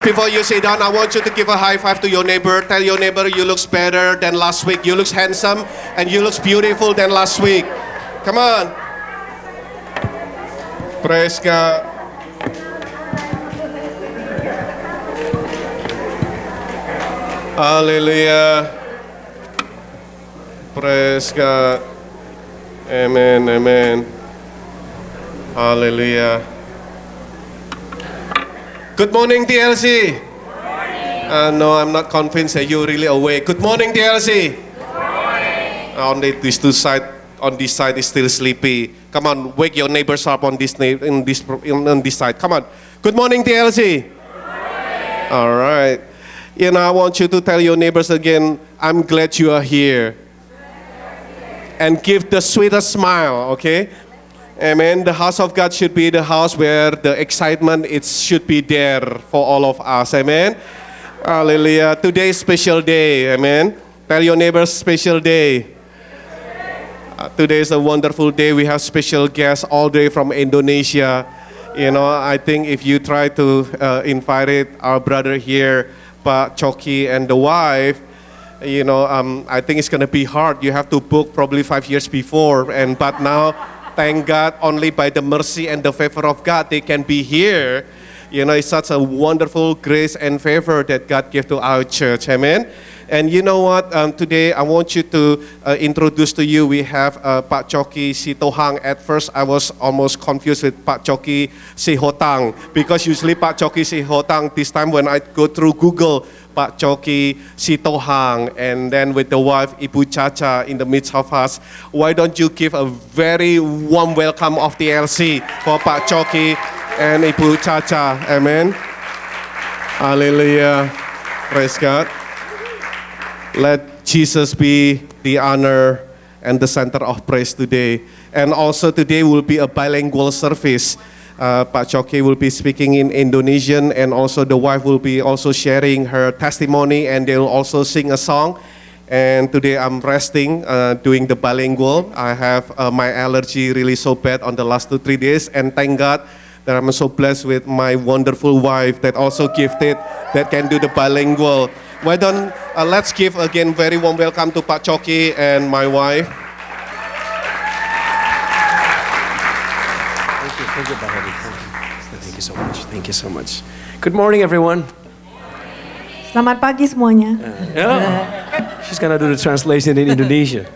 Before you sit down, I want you to give a high five to your neighbor. Tell your neighbor you look better than last week. You look handsome and you look beautiful than last week. Come on. Praise God. Hallelujah. Praise God. Amen, amen. Hallelujah. Good morning, TLC. Good morning. No, I'm not convinced that you're really awake. Good morning, TLC. Good morning. On this side is still sleepy. Come on, wake your neighbors up on this side. Come on. Good morning, TLC. Good morning. All right. I want you to tell your neighbors again, I'm glad you are here. And give the sweetest smile, okay? Amen. The house of God should be the house where the excitement should be there for all of us. Amen. Hallelujah. Today is special day. Amen. Tell your neighbors special day. Today is a wonderful day. We have special guests all day from Indonesia. I think if you try to invite our brother here, Pak Choki and the wife, I think it's going to be hard. You have to book probably 5 years before. But now, thank God, only by the mercy and the favor of God, they can be here. It's such a wonderful grace and favor that God gave to our church. Amen. And you know what? Today, I want you to introduce to you, we have Pak Choki Sitohang. At first, I was almost confused with Pak Choki Sihotang, because usually Pak Choki Sihotang, this time when I go through Google, Pak Choki Sitohang, and then with the wife, Ibu Chacha in the midst of us. Why don't you give a very warm welcome of TLC for Pak Choki and Ibu Chacha. Amen. Hallelujah. Praise God. Let Jesus be the honor and the center of praise today. And also today will be a bilingual service. Pak Choki will be speaking in Indonesian, and also the wife will be also sharing her testimony, and they will also sing a song. And today I'm resting, doing the bilingual. I have my allergy really so bad on the last 2-3 days, and thank God that I'm so blessed with my wonderful wife that also gifted, that can do the bilingual. Why don't let's give again very warm welcome to Pak Choki and my wife. Thank you, Pak Hadi. Thank you so much. Thank you so much. Good morning, everyone. Selamat pagi semuanya. She's gonna do the translation in Indonesia.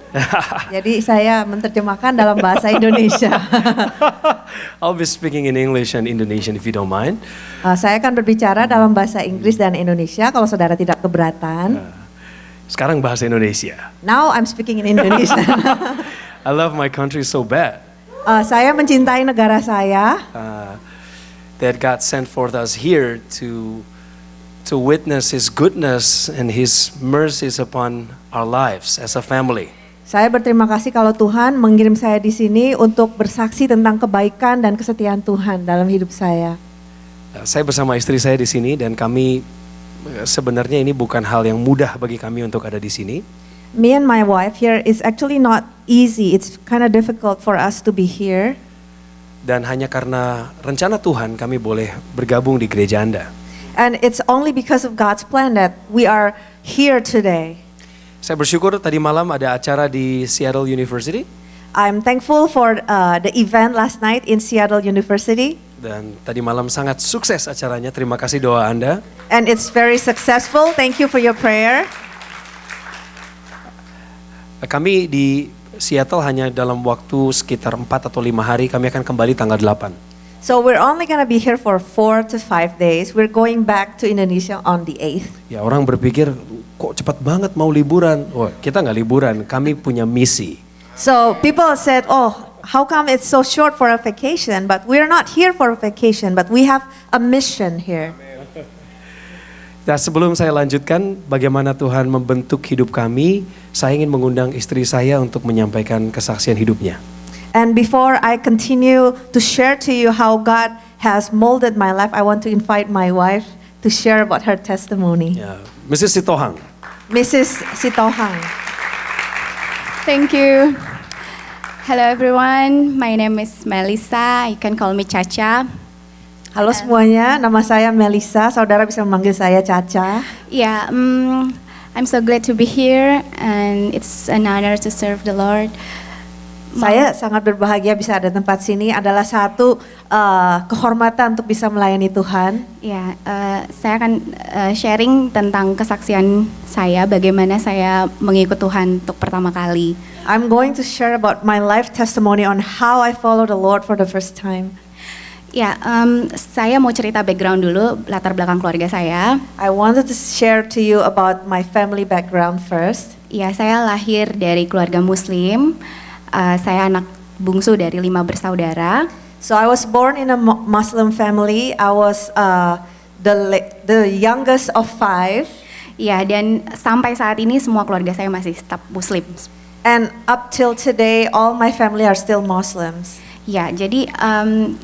Jadi saya menerjemahkan dalam bahasa Indonesia. I'll be speaking in English and Indonesian if you don't mind. Saya akan berbicara dalam bahasa Inggris dan Indonesia kalau saudara tidak keberatan. Sekarang bahasa Indonesia. Now I'm speaking in Indonesian. I love my country so bad. Saya mencintai negara saya. That God sent forth us here to witness His goodness and His mercies upon our lives as a family. Saya berterima kasih kalau Tuhan mengirim saya di sini untuk bersaksi tentang kebaikan dan kesetiaan Tuhan dalam hidup saya. Saya bersama istri saya di sini, dan kami sebenarnya ini bukan hal yang mudah bagi kami untuk ada di sini. Me and my wife here is actually not easy. It's kind of difficult for us to be here. Dan hanya karena rencana Tuhan kami boleh bergabung di gereja Anda. And it's only because of God's plan that we are here today. Saya bersyukur tadi malam ada acara di Seattle University. I'm thankful for the event last night in Seattle University. Dan tadi malam sangat sukses acaranya. Terima kasih doa Anda. And it's very successful. Thank you for your prayer. Kami di Seattle hanya dalam waktu sekitar 4 atau 5 hari. Kami akan kembali tanggal 8. So we're only gonna be here for 4 to 5 days. We're going back to Indonesia on the 8th. Ya, orang berpikir kok cepat banget mau liburan. Wah, kita nggak liburan, kami punya misi. So people said, oh, how come it's so short for a vacation? But we're not here for a vacation, but we have a mission here. Nah, sebelum saya lanjutkan bagaimana Tuhan membentuk hidup kami, saya ingin mengundang istri saya untuk menyampaikan kesaksian hidupnya. And before I continue to share to you how God has molded my life, I want to invite my wife to share about her testimony. Ya, Mrs. Sitohang. Mrs. Sitohang. Thank you. Hello everyone, my name is Melissa, you can call me Chacha. Halo semuanya, nama saya Melissa. Saudara bisa memanggil saya Caca. Yeah, I'm so glad to be here, and it's an honor to serve the Lord. Saya sangat berbahagia bisa ada tempat sini. Adalah satu kehormatan untuk bisa melayani Tuhan. Ya, saya akan sharing tentang kesaksian saya, bagaimana saya mengikut Tuhan untuk pertama kali. I'm going to share about my life testimony on how I follow the Lord for the first time. Ya, saya mau cerita background dulu, latar belakang keluarga saya. I wanted to share to you about my family background first. Ya, saya lahir dari keluarga Muslim. Saya anak bungsu dari 5 bersaudara. So I was born in a Muslim family. I was the youngest of 5. Ya, dan sampai saat ini semua keluarga saya masih tetap Muslim. And up till today, all my family are still Muslims. Ya, jadi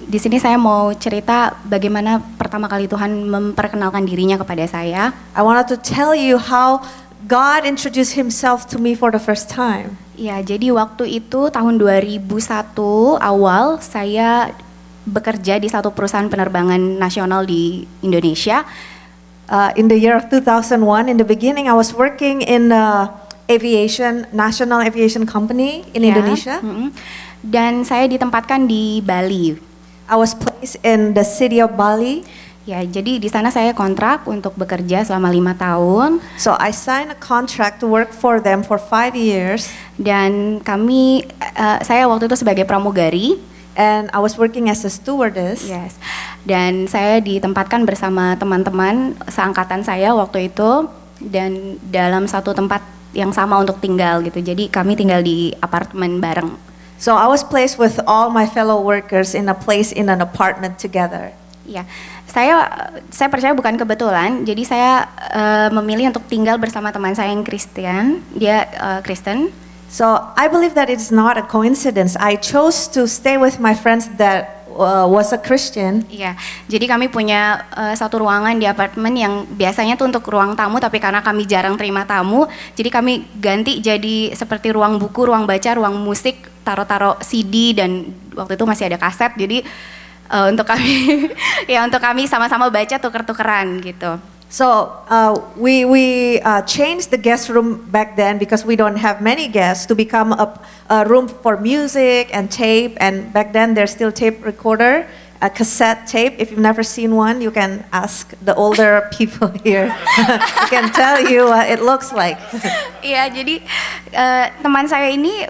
di sini saya mau cerita bagaimana pertama kali Tuhan memperkenalkan dirinya kepada saya. I wanted to tell you how God introduced Himself to me for the first time. Ya, jadi waktu itu tahun 2001 awal saya bekerja di satu perusahaan penerbangan nasional di Indonesia. In the year of 2001, in the beginning, I was working in national aviation company in Ya, Indonesia. Dan saya ditempatkan di Bali. I was placed in the city of Bali. Ya, jadi di sana saya kontrak untuk bekerja selama 5 tahun. So I signed a contract to work for them for 5 years. Dan saya waktu itu sebagai pramugari. And I was working as a stewardess. Yes. Dan saya ditempatkan bersama teman-teman seangkatan saya waktu itu, dan dalam satu tempat yang sama untuk tinggal gitu. Jadi kami tinggal di apartemen bareng. So I was placed with all my fellow workers in an apartment together. Ya, saya percaya bukan kebetulan. Jadi saya memilih untuk tinggal bersama teman saya yang Kristen. Dia Kristen. So I believe that it's not a coincidence. I chose to stay with my friends that was a Christian. Iya, jadi kami punya satu ruangan di apartemen yang biasanya tuh untuk ruang tamu, tapi karena kami jarang terima tamu, jadi kami ganti jadi seperti ruang buku, ruang baca, ruang musik, taruh-taruh CD, dan waktu itu masih ada kaset. Jadi untuk kami untuk kami sama-sama baca, tuker-tukeran gitu. So we changed the guest room back then because we don't have many guests to become a room for music and tape. And back then there's still tape recorder, a cassette tape. If you've never seen one, you can ask the older people here. I can tell you what it looks like. Iya, jadi teman saya ini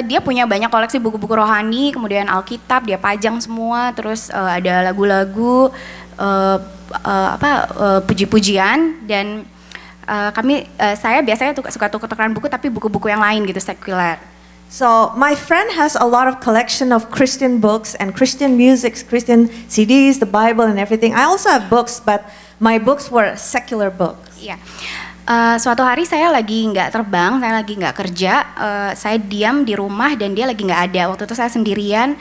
dia punya banyak koleksi buku-buku rohani, kemudian Alkitab dia pajang semua, terus ada lagu-lagu, puji-pujian, dan saya biasanya suka tuker-tukeran buku, tapi buku-buku yang lain gitu, sekuler. So my friend has a lot of collection of Christian books and Christian music, Christian CDs, the Bible and everything. I also have books, but my books were secular books. Iya. Suatu hari saya lagi nggak terbang, saya lagi nggak kerja, saya diam di rumah dan dia lagi nggak ada. Waktu itu saya sendirian.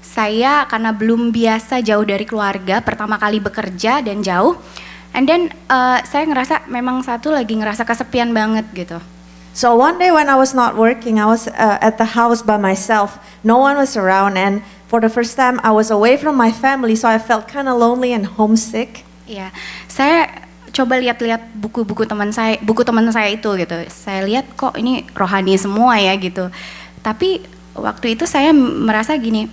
Saya karena belum biasa jauh dari keluarga, pertama kali bekerja dan jauh, and then saya ngerasa memang lagi ngerasa kesepian banget gitu. So one day when I was not working, I was at the house by myself. No one was around, and for the first time I was away from my family, so I felt kind of lonely and homesick. Iya, saya coba lihat-lihat buku teman saya itu gitu. Saya lihat kok ini rohani semua ya gitu. Tapi waktu itu saya merasa gini,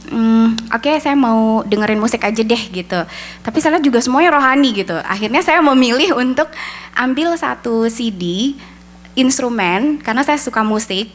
oke, saya mau dengerin musik aja deh gitu. Tapi saya lihat juga semuanya rohani gitu. Akhirnya saya memilih untuk ambil satu CD instrumen karena saya suka musik.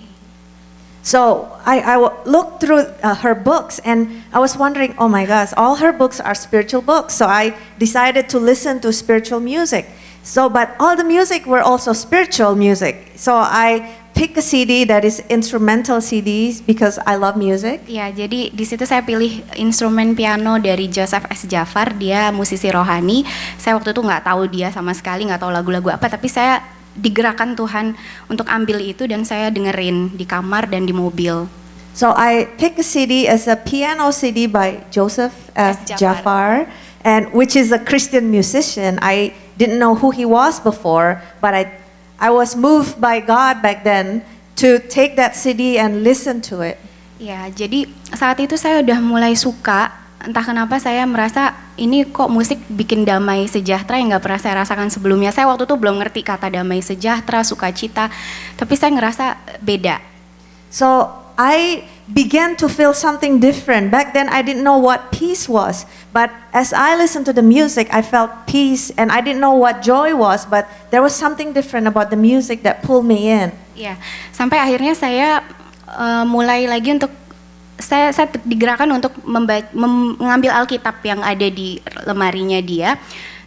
So I looked through her books and I was wondering, oh my gosh, all her books are spiritual books. So I decided to listen to spiritual music. So, but all the music were also spiritual music. So I pick a CD that is instrumental CDs because I love music. Ya, jadi di situ saya pilih instrumen piano dari Joseph S. Jafar. Dia musisi rohani. Saya waktu itu nggak tahu dia sama sekali, nggak tahu lagu-lagu apa. Tapi saya digerakkan Tuhan untuk ambil itu dan saya dengerin di kamar dan di mobil. So I pick a CD as a piano CD by Joseph S. Jafar, and which is a Christian musician. I didn't know who he was before, but I was moved by God back then to take that CD and listen to it. Ya, jadi saat itu saya udah mulai suka entah kenapa saya merasa ini kok musik bikin damai sejahtera yang nggak pernah saya rasakan sebelumnya. Saya waktu itu belum ngerti kata damai sejahtera, sukacita, tapi saya ngerasa beda. So I began to feel something different. Back then I didn't know what peace was, but as I listened to the music, I felt peace, and I didn't know what joy was, but there was something different about the music that pulled me in. Ya, sampai akhirnya saya mulai lagi untuk saya digerakkan untuk mengambil Alkitab yang ada di lemarinya dia.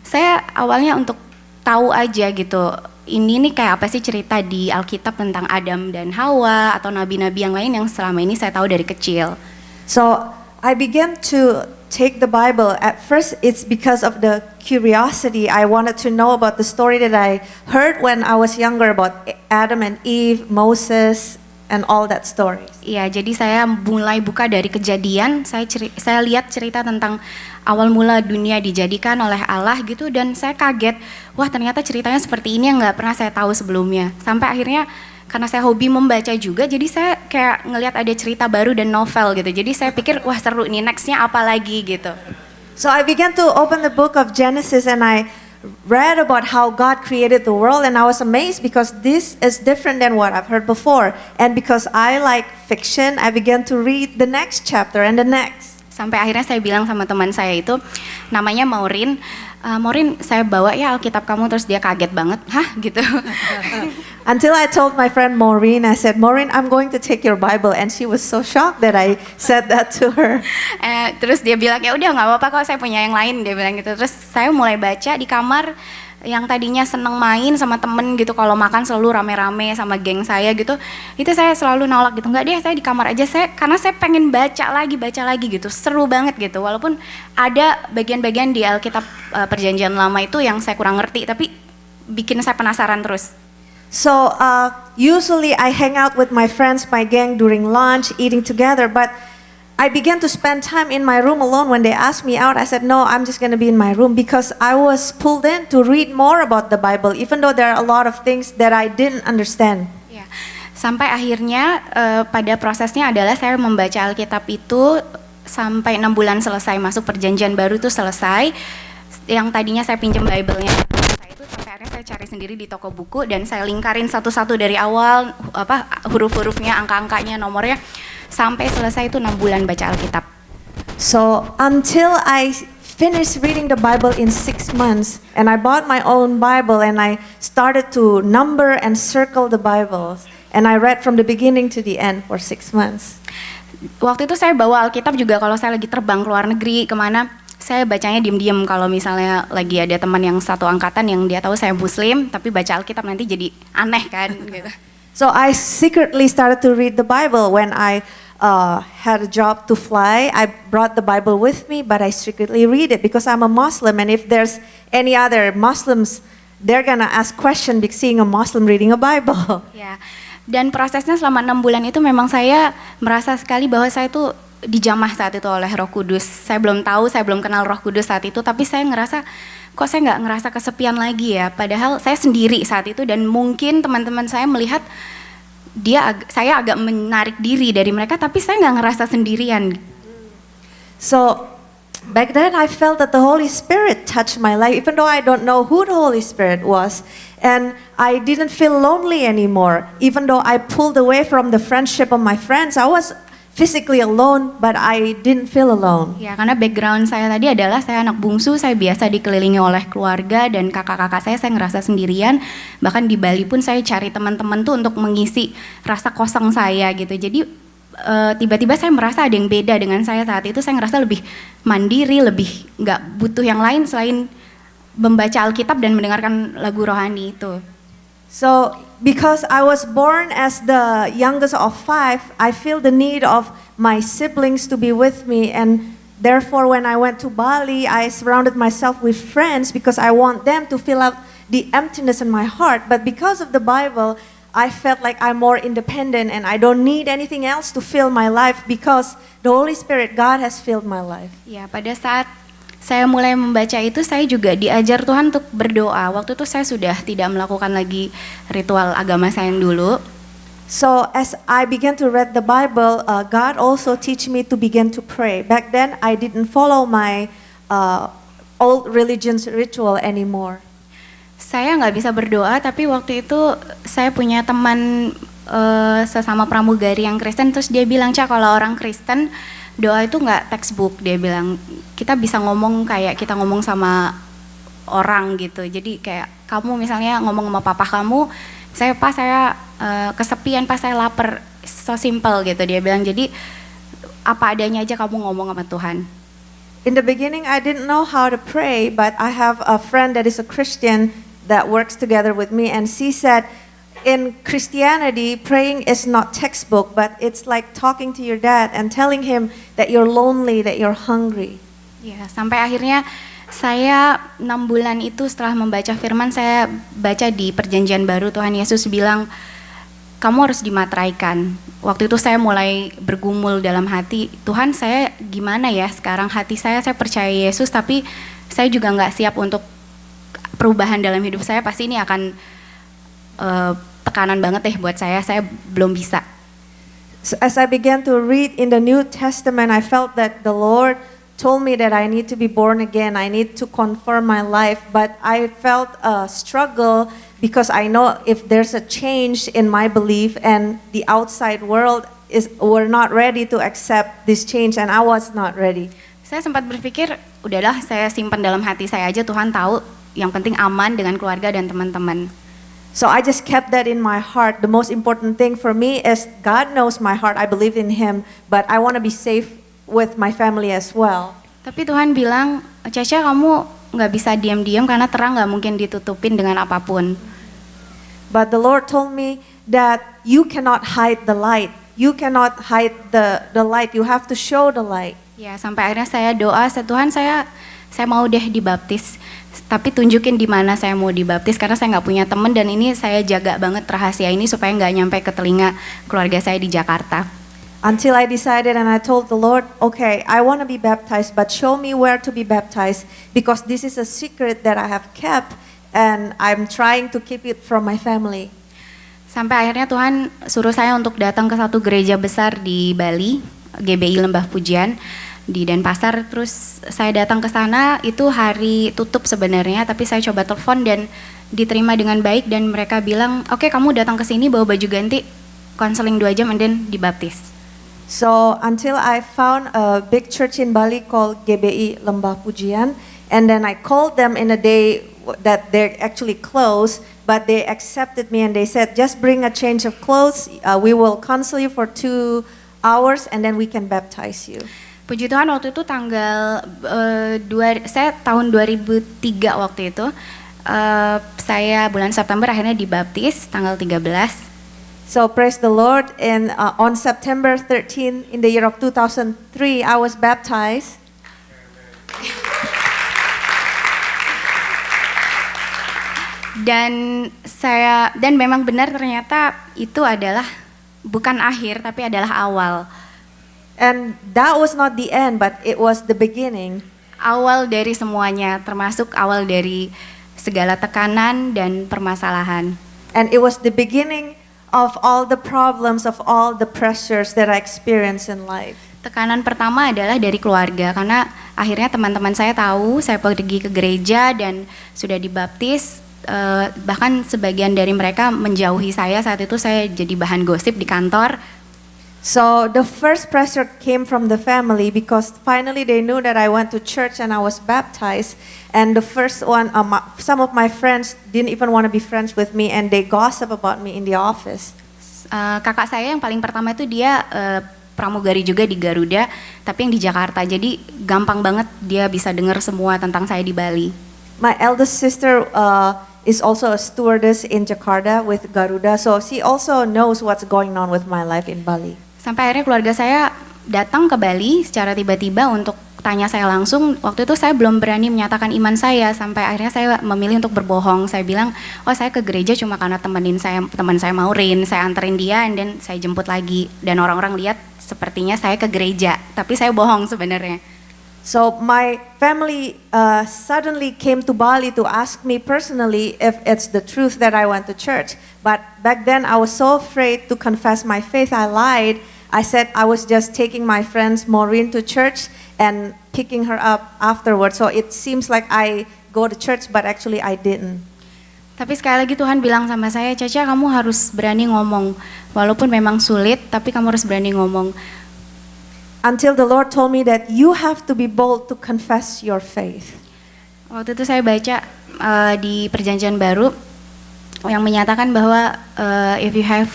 Saya awalnya untuk tahu aja gitu, ini nih kayak apa sih cerita di Alkitab tentang Adam dan Hawa atau nabi-nabi yang lain yang selama ini saya tahu dari kecil. So I began to take the Bible. At first it's because of the curiosity. I wanted to know about the story that I heard when I was younger about Adam and Eve, Moses, and all that stories. Iya, jadi saya mulai buka dari Kejadian. Saya lihat cerita tentang awal mula dunia dijadikan oleh Allah gitu, dan saya kaget, wah ternyata ceritanya seperti ini yang nggak pernah saya tahu sebelumnya. Sampai akhirnya karena saya hobi membaca juga, jadi saya kayak ngelihat ada cerita baru dan novel gitu. Jadi saya pikir wah seru nih, nextnya apa lagi gitu. So I began to open the book of Genesis, and I read about how God created the world, and I was amazed because this is different than what I've heard before. And because I like fiction, I began to read the next chapter and the next. Sampai akhirnya saya bilang sama teman saya itu, namanya Maureen, Maureen saya bawa ya Alkitab kamu, terus dia kaget banget, hah gitu. Until I told my friend Maureen, I said, Maureen, I'm going to take your Bible, and she was so shocked that I said that to her. Terus dia bilang ya udah nggak apa-apa kok, saya punya yang lain, dia bilang gitu. Terus saya mulai baca di kamar. Yang tadinya seneng main sama temen gitu, kalau makan selalu rame-rame sama geng saya gitu, itu saya selalu nolak gitu, nggak deh saya di kamar aja, karena saya pengen baca lagi gitu, seru banget gitu, walaupun ada bagian-bagian di Alkitab Perjanjian Lama itu yang saya kurang ngerti, tapi bikin saya penasaran terus. So usually I hang out with my friends, my gang during lunch, eating together, but I began to spend time in my room alone. When they asked me out, I said, no, I'm just going to be in my room, because I was pulled in to read more about the Bible, even though there are a lot of things that I didn't understand. Ya. Sampai akhirnya pada prosesnya adalah saya membaca Alkitab itu sampai 6 bulan selesai, masuk Perjanjian Baru itu selesai. Yang tadinya saya pinjam Bible-nya saya itu, sampai akhirnya saya cari sendiri di toko buku, dan saya lingkarin satu-satu dari awal, huruf-hurufnya, angka-angkanya, nomornya, sampai selesai itu 6 bulan baca Alkitab. So until I finished reading the Bible in 6 months, and I bought my own Bible, and I started to number and circle the Bibles, and I read from the beginning to the end for 6 months. Waktu itu saya bawa Alkitab juga kalau saya lagi terbang ke luar negeri kemana, saya bacanya diem-diem. Kalau misalnya lagi ada teman yang satu angkatan yang dia tahu saya Muslim, tapi baca Alkitab nanti jadi aneh kan gitu. So I secretly started to read the Bible. When I had a job to fly, I brought the Bible with me, but I secretly read it because I'm a Muslim. And if there's any other Muslims, they're gonna ask question seeing a Muslim reading a Bible. Ya, dan prosesnya selama 6 bulan itu memang saya merasa sekali bahwa saya itu dijamah saat itu oleh Roh Kudus. Saya belum tahu, saya belum kenal Roh Kudus saat itu, tapi saya ngerasa kok saya nggak ngerasa kesepian lagi ya, padahal saya sendiri saat itu, dan mungkin teman-teman saya melihat saya agak menarik diri dari mereka, tapi saya nggak ngerasa sendirian. So back then I felt that the Holy Spirit touched my life, even though I don't know who the Holy Spirit was, and I didn't feel lonely anymore. Even though I pulled away from the friendship of my friends, I was physically alone, but I didn't feel alone. Ya, karena background saya tadi adalah saya anak bungsu, saya biasa dikelilingi oleh keluarga dan kakak-kakak saya ngerasa sendirian. Bahkan di Bali pun saya cari teman-teman tuh untuk mengisi rasa kosong saya gitu. Jadi tiba-tiba saya merasa ada yang beda dengan saya saat itu. Saya ngerasa lebih mandiri, lebih nggak butuh yang lain selain membaca Alkitab dan mendengarkan lagu rohani itu. So, because I was born as the youngest of 5, I feel the need of my siblings to be with me, and therefore when I went to Bali, I surrounded myself with friends because I want them to fill up the emptiness in my heart. But because of the Bible, I felt like I'm more independent and I don't need anything else to fill my life because the Holy Spirit, God has filled my life. Ya, pada saat saya mulai membaca itu, saya juga diajar Tuhan untuk berdoa. Waktu itu saya sudah tidak melakukan lagi ritual agama saya yang dulu. So as I began to read the Bible, God also teach me to begin to pray. Back then, I didn't follow my old religion's ritual anymore. Saya nggak bisa berdoa, tapi waktu itu saya punya teman sesama pramugari yang Kristen, terus dia bilang, Cak, kalau orang Kristen doa itu nggak textbook, dia bilang kita bisa ngomong kayak kita ngomong sama orang gitu. Jadi kayak kamu misalnya ngomong sama papa kamu, saya kesepian, pas saya lapar, so simple gitu dia bilang. Jadi apa adanya aja kamu ngomong sama Tuhan. In the beginning, I didn't know how to pray, but I have a friend that is a Christian that works together with me, and she said, in Christianity, praying is not textbook, but it's like talking to your dad and telling him that you're lonely, that you're hungry. Ya, sampai akhirnya saya 6 bulan itu setelah membaca firman, saya baca di Perjanjian Baru Tuhan Yesus bilang, kamu harus dimateraikan. Waktu itu saya mulai bergumul dalam hati, Tuhan saya gimana ya sekarang, hati saya percaya Yesus, tapi saya juga nggak siap untuk perubahan dalam hidup saya, pasti ini akan tekanan banget buat saya belum bisa. So as I began to read in the New Testament, I felt that the Lord told me that I need to be born again, I need to confirm my life, but I felt a struggle because I know if there's a change in my belief and the outside world were not ready to accept this change, and I was not ready. Saya sempat berpikir, udahlah saya simpan dalam hati saya aja, Tuhan tahu, yang penting aman dengan keluarga dan teman-teman. So I just kept that in my heart. The most important thing for me is God knows my heart, I believe in Him, but I want to be safe with my family as well. Tapi Tuhan bilang, Caca kamu nggak bisa diam-diam karena terang nggak mungkin ditutupin dengan apapun. But the Lord told me that you cannot hide the light. You cannot hide the light. You have to show the light. Ya, sampai akhirnya saya doa, Tuhan saya mau deh dibaptis. Tapi tunjukin di mana saya mau dibaptis, karena saya nggak punya teman dan ini saya jaga banget rahasia ini supaya nggak nyampe ke telinga keluarga saya di Jakarta. Until I decided and I told the Lord, okay, I want to be baptized, but show me where to be baptized, because this is a secret that I have kept and I'm trying to keep it from my family. Sampai akhirnya Tuhan suruh saya untuk datang ke satu gereja besar di Bali, GBI Lembah Pujian di Denpasar. Terus saya datang ke sana, itu hari tutup sebenarnya, tapi saya coba telepon dan diterima dengan baik dan mereka bilang, oke, kamu datang ke sini bawa baju ganti, konseling 2 jam and then dibaptis. So until I found a big church in Bali called GBI Lembah Pujian, and then I called them in a day that they're actually closed, but they accepted me and they said, just bring a change of clothes, we will counsel you for 2 hours and then we can baptize you. Puji Tuhan, waktu itu saya tahun 2003 waktu itu, saya bulan September akhirnya dibaptis tanggal 13. So praise the Lord, and on September 13 in the year of 2003, I was baptized. Dan memang benar ternyata itu adalah bukan akhir tapi adalah awal. And that was not the end, but it was the beginning. Awal dari semuanya, termasuk awal dari segala tekanan dan permasalahan. And it was the beginning of all the problems, of all the pressures that I experienced in life. Tekanan pertama adalah dari keluarga, karena akhirnya teman-teman saya tahu saya pergi ke gereja dan sudah dibaptis. Bahkan sebagian dari mereka menjauhi saya, saat itu saya jadi bahan gosip di kantor. So the first pressure came from the family because finally they knew that I went to church and I was baptized. And the first one, some of my friends didn't even want to be friends with me and they gossip about me in the office. Kakak saya yang paling pertama itu dia pramugari juga di Garuda, tapi yang di Jakarta. Jadi gampang banget dia bisa dengar semua tentang saya di Bali. My eldest sister is also a stewardess in Jakarta with Garuda, so she also knows what's going on with my life in Bali. Sampai akhirnya keluarga saya datang ke Bali secara tiba-tiba untuk tanya saya langsung. Waktu itu saya belum berani menyatakan iman saya, sampai akhirnya saya memilih untuk berbohong. Saya bilang, oh saya ke gereja cuma karena teman saya Maurin, saya anterin dia, dan saya jemput lagi. Dan orang-orang lihat sepertinya saya ke gereja, tapi saya bohong sebenarnya. So my family suddenly came to Bali to ask me personally if it's the truth that I went to church. But back then I was so afraid to confess my faith, I lied. I said I was just taking my friend Maureen to church and picking her up afterwards. So it seems like I go to church, but actually I didn't. Tapi sekali lagi Tuhan bilang sama saya, Caca kamu harus berani ngomong. Walaupun memang sulit, tapi kamu harus berani ngomong. Until the Lord told me that you have to be bold to confess your faith. Waktu itu saya baca di Perjanjian Baru yang menyatakan bahwa if you have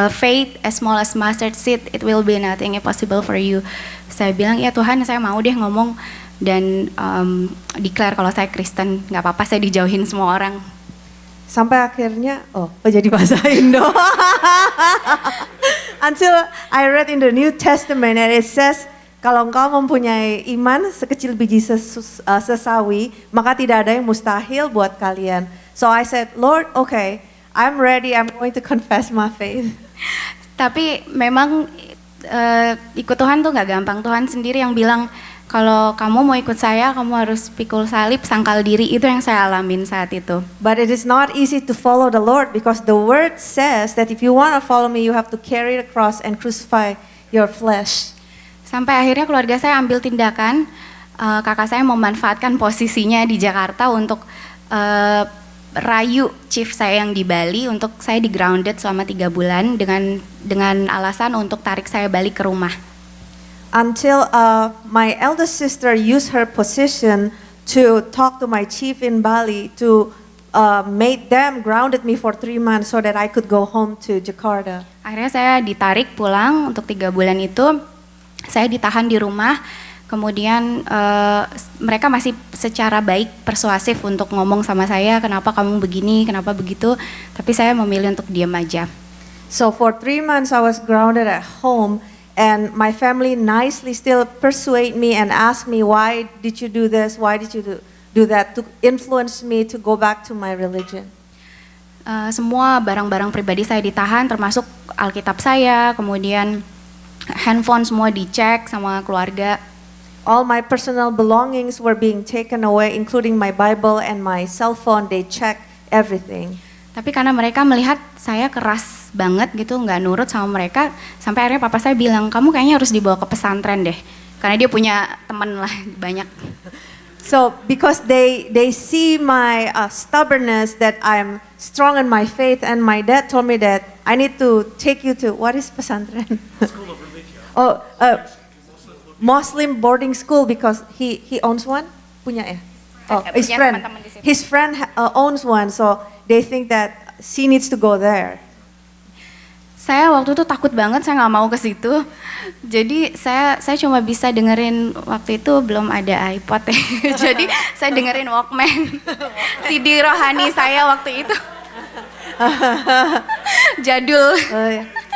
faith as small as mustard seed, it will be nothing impossible for you. Saya bilang, ya Tuhan, saya mau deh ngomong dan declare kalau saya Kristen, nggak apa-apa saya dijauhin semua orang. Sampai akhirnya, jadi bahasa Indo. Until I read in the New Testament and it says, kalau engkau mempunyai iman sekecil biji sesawi, maka tidak ada yang mustahil buat kalian. So I said, Lord, okay, I'm ready, I'm going to confess my faith. Tapi memang ikut Tuhan tuh nggak gampang. Tuhan sendiri yang bilang, kalau kamu mau ikut saya, kamu harus pikul salib, sangkal diri. Itu yang saya alamin saat itu. But it is not easy to follow the Lord because the word says that if you want to follow me, you have to carry the cross and crucify your flesh. Sampai akhirnya keluarga saya ambil tindakan, kakak saya memanfaatkan posisinya di Jakarta untuk rayu chief saya yang di Bali untuk saya di grounded selama 3 bulan dengan alasan untuk tarik saya balik ke rumah. Until my eldest sister used her position to talk to my chief in Bali to make them grounded me for 3 months so that I could go home to Jakarta. Akhirnya saya ditarik pulang untuk 3 bulan itu, saya ditahan di rumah. Kemudian mereka masih secara baik persuasif untuk ngomong sama saya, kenapa kamu begini, kenapa begitu, tapi saya memilih untuk diam aja. So for 3 months I was grounded at home. And my family nicely still persuade me and ask me, why did you do this? Why did you do that? To influence me to go back to my religion. Semua barang-barang pribadi saya ditahan, termasuk Alkitab saya, kemudian handphone semua dicek sama keluarga. All my personal belongings were being taken away, including my Bible and my cell phone. They checked everything. Tapi karena mereka melihat saya keras banget gitu, nggak nurut sama mereka, sampai akhirnya papa saya bilang, kamu kayaknya harus dibawa ke pesantren deh, karena dia punya teman lah banyak. So because they see my stubbornness that I'm strong in my faith, and my dad told me that I need to take you to, what is pesantren? School of religion. Muslim boarding school because he owns one, punya ya? His friend. His friend owns one, so they think that she needs to go there. Saya waktu itu takut banget, saya nggak mau ke situ. Jadi saya cuma bisa dengerin, waktu itu belum ada iPod ya. Jadi saya dengerin Walkman. CD rohani saya waktu itu. Jadul.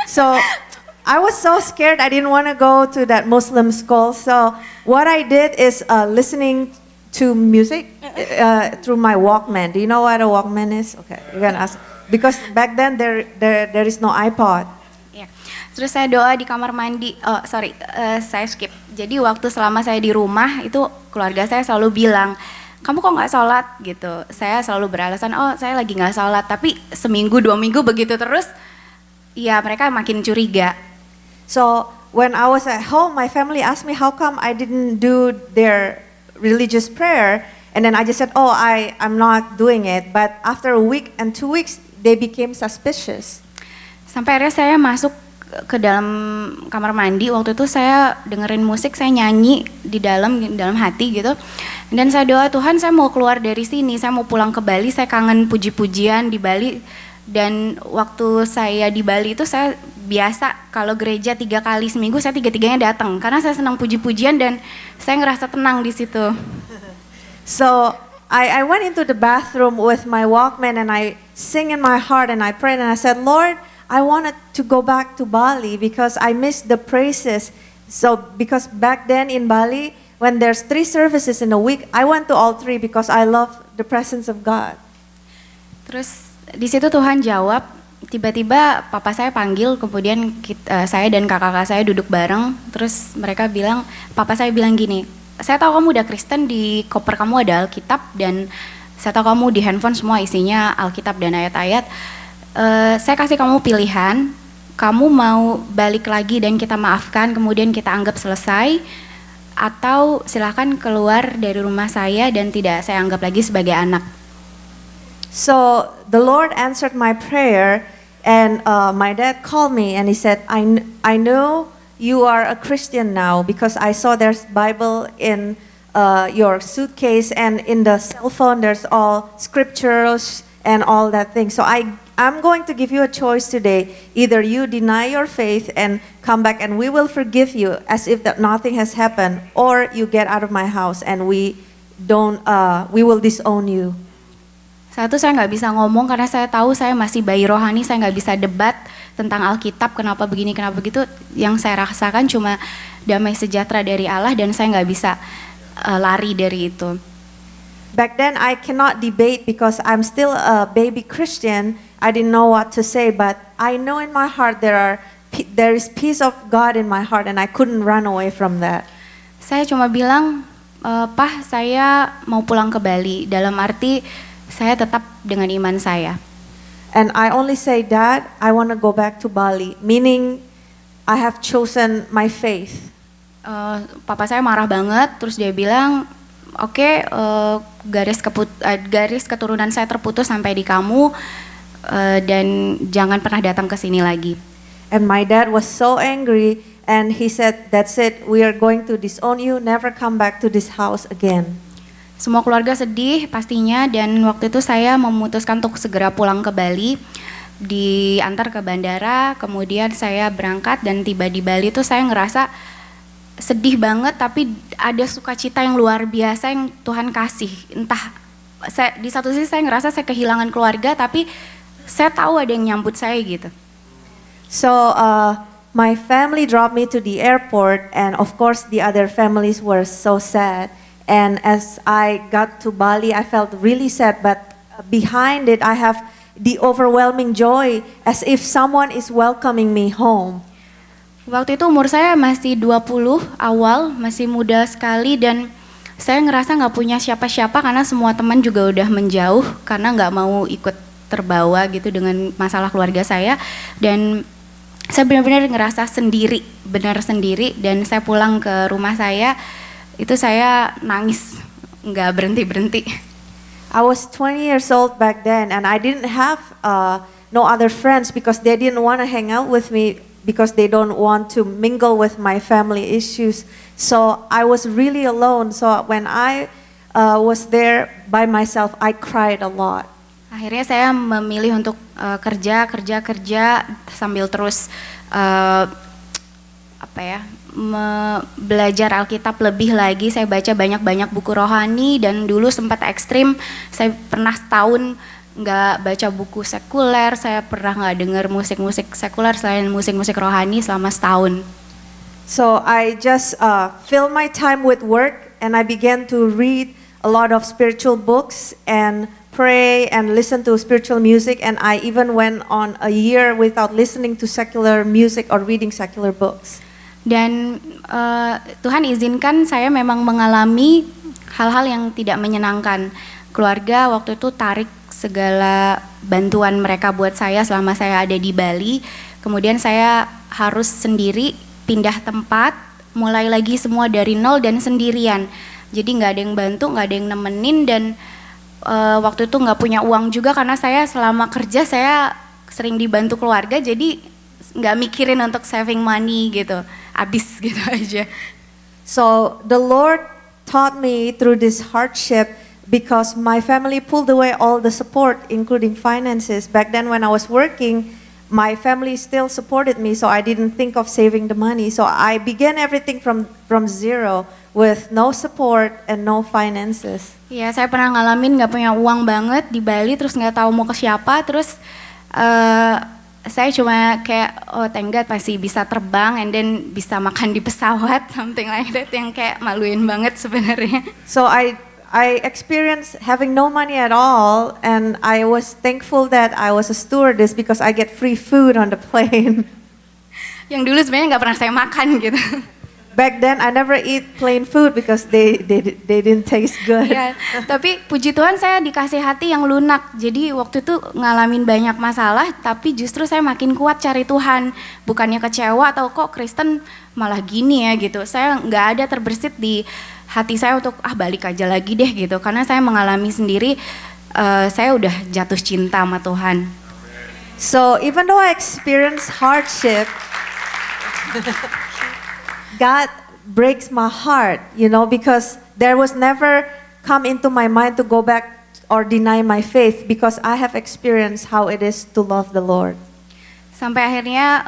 So I was so scared, I didn't want to go to that Muslim school. So what I did is listening to music through my Walkman. Do you know what a Walkman is? Okay, you can ask. Because back then there is no iPod. Ya. Terus saya doa di kamar mandi. Saya skip. Jadi waktu selama saya di rumah itu keluarga saya selalu bilang, kamu kok nggak sholat gitu. Saya selalu beralasan, saya lagi nggak sholat. Tapi seminggu 2 minggu begitu terus, ya mereka makin curiga. So when I was at home, my family asked me how come I didn't do their religious prayer, and then I just said, I'm not doing it. But after a week and 2 weeks, they became suspicious. Sampai akhirnya saya masuk ke dalam kamar mandi. Waktu itu saya dengerin musik, saya nyanyi di dalam hati gitu. Dan saya doa, Tuhan, saya mau keluar dari sini, saya mau pulang ke Bali, saya kangen puji-pujian di Bali. Dan waktu saya di Bali itu saya biasa kalau gereja 3 kali seminggu, saya 3-3-nya datang karena saya senang puji-pujian dan saya ngerasa tenang di situ. So I went into the bathroom with my Walkman and I sing in my heart and I prayed and I said, Lord, I wanted to go back to Bali because I missed the praises. So because back then in Bali, when there's 3 services in a week, I went to all 3 because I love the presence of God. Terus di situ Tuhan jawab, tiba-tiba papa saya panggil, kemudian saya dan kakak-kakak saya duduk bareng, terus mereka bilang, papa saya bilang gini, saya tahu kamu udah Kristen, di koper kamu ada Alkitab, dan saya tahu kamu di handphone semua isinya Alkitab dan ayat-ayat. Saya kasih kamu pilihan, kamu mau balik lagi dan kita maafkan, kemudian kita anggap selesai, atau silakan keluar dari rumah saya dan tidak saya anggap lagi sebagai anak. So the Lord answered my prayer, and my dad called me and he said, I know you are a Christian now because I saw there's Bible in your suitcase, and in the cell phone there's all scriptures and all that thing. So I'm going to give you a choice today. Either you deny your faith and come back and we will forgive you as if that nothing has happened, or you get out of my house and we will disown you. Saat itu saya nggak bisa ngomong karena saya tahu saya masih bayi rohani, saya nggak bisa debat tentang Alkitab, kenapa begini, kenapa begitu. Yang saya rasakan cuma damai sejahtera dari Allah, dan saya nggak bisa lari dari itu. Back then I cannot debate because I'm still a baby Christian. I didn't know what to say, but I know in my heart there is peace of God in my heart, and I couldn't run away from that. Saya cuma bilang, Pah, saya mau pulang ke Bali, dalam arti saya tetap dengan iman saya. And I only say, Dad, I want to go back to Bali, meaning I have chosen my faith. Papa saya marah banget, terus dia bilang, oke, garis keturunan saya terputus sampai di kamu, dan jangan pernah datang ke sini lagi. And my dad was so angry, and he said, that's it, we are going to disown you, never come back to this house again. Semua keluarga sedih pastinya, dan waktu itu saya memutuskan untuk segera pulang ke Bali, diantar ke bandara, kemudian saya berangkat dan tiba di Bali itu saya ngerasa sedih banget, tapi ada sukacita yang luar biasa yang Tuhan kasih. Entah, di satu sisi saya ngerasa saya kehilangan keluarga, tapi saya tahu ada yang nyambut saya gitu. So my family dropped me to the airport, and of course the other families were so sad. And as I got to Bali, I felt really sad, but behind it I have the overwhelming joy as if someone is welcoming me home. Waktu itu umur saya masih 20 awal, masih muda sekali, dan saya ngerasa nggak punya siapa-siapa karena semua teman juga udah menjauh karena nggak mau ikut terbawa gitu dengan masalah keluarga saya, dan saya benar-benar ngerasa sendiri, benar sendiri, dan saya pulang ke rumah saya. Itu saya nangis, nggak berhenti-berhenti. I was 20 years old back then, and I didn't have no other friends because they didn't want to hang out with me because they don't want to mingle with my family issues. So I was really alone. So when I was there by myself, I cried a lot. Akhirnya saya memilih untuk kerja sambil terus belajar Alkitab lebih lagi. Saya baca banyak buku rohani, dan dulu sempat ekstrim. Saya pernah setahun nggak baca buku sekuler, saya pernah nggak dengar musik-musik sekuler selain musik-musik rohani selama setahun. So I just fill my time with work, and I began to read a lot of spiritual books and pray and listen to spiritual music, and I even went on a year without listening to secular music or reading secular books. Dan Tuhan izinkan saya memang mengalami hal-hal yang tidak menyenangkan. Keluarga waktu itu tarik segala bantuan mereka buat saya selama saya ada di Bali. Kemudian saya harus sendiri pindah tempat, mulai lagi semua dari nol dan sendirian. Jadi nggak ada yang bantu, nggak ada yang nemenin, dan waktu itu nggak punya uang juga karena saya selama kerja saya sering dibantu keluarga, jadi nggak mikirin untuk saving money gitu, habis gitu aja. So the Lord taught me through this hardship because my family pulled away all the support, including finances. Back then when I was working, my family still supported me, so I didn't think of saving the money. So I began everything from zero with no support and no finances. Ya, saya pernah ngalamin nggak punya uang banget di Bali, terus nggak tahu mau ke siapa, terus saya cuma kayak, oh thank God masih bisa terbang, and then bisa makan di pesawat, something like that, yang kayak maluin banget sebenarnya. So I experienced having no money at all, and I was thankful that I was a stewardess because I get free food on the plane. Yang dulu sebenarnya nggak pernah saya makan gitu. back then I never eat plain food because they didn't taste good. Iya, tapi puji Tuhan saya dikasih hati yang lunak. Jadi waktu itu ngalamin banyak masalah, tapi justru saya makin kuat cari Tuhan. Bukannya kecewa atau kok Kristen malah gini ya gitu. Saya nggak ada terbersit di hati saya untuk balik aja lagi deh gitu. Karena saya mengalami sendiri, saya udah jatuh cinta sama Tuhan. So even though I experienced hardship, God breaks my heart, because there was never come into my mind to go back or deny my faith because I have experienced how it is to love the Lord. Sampai akhirnya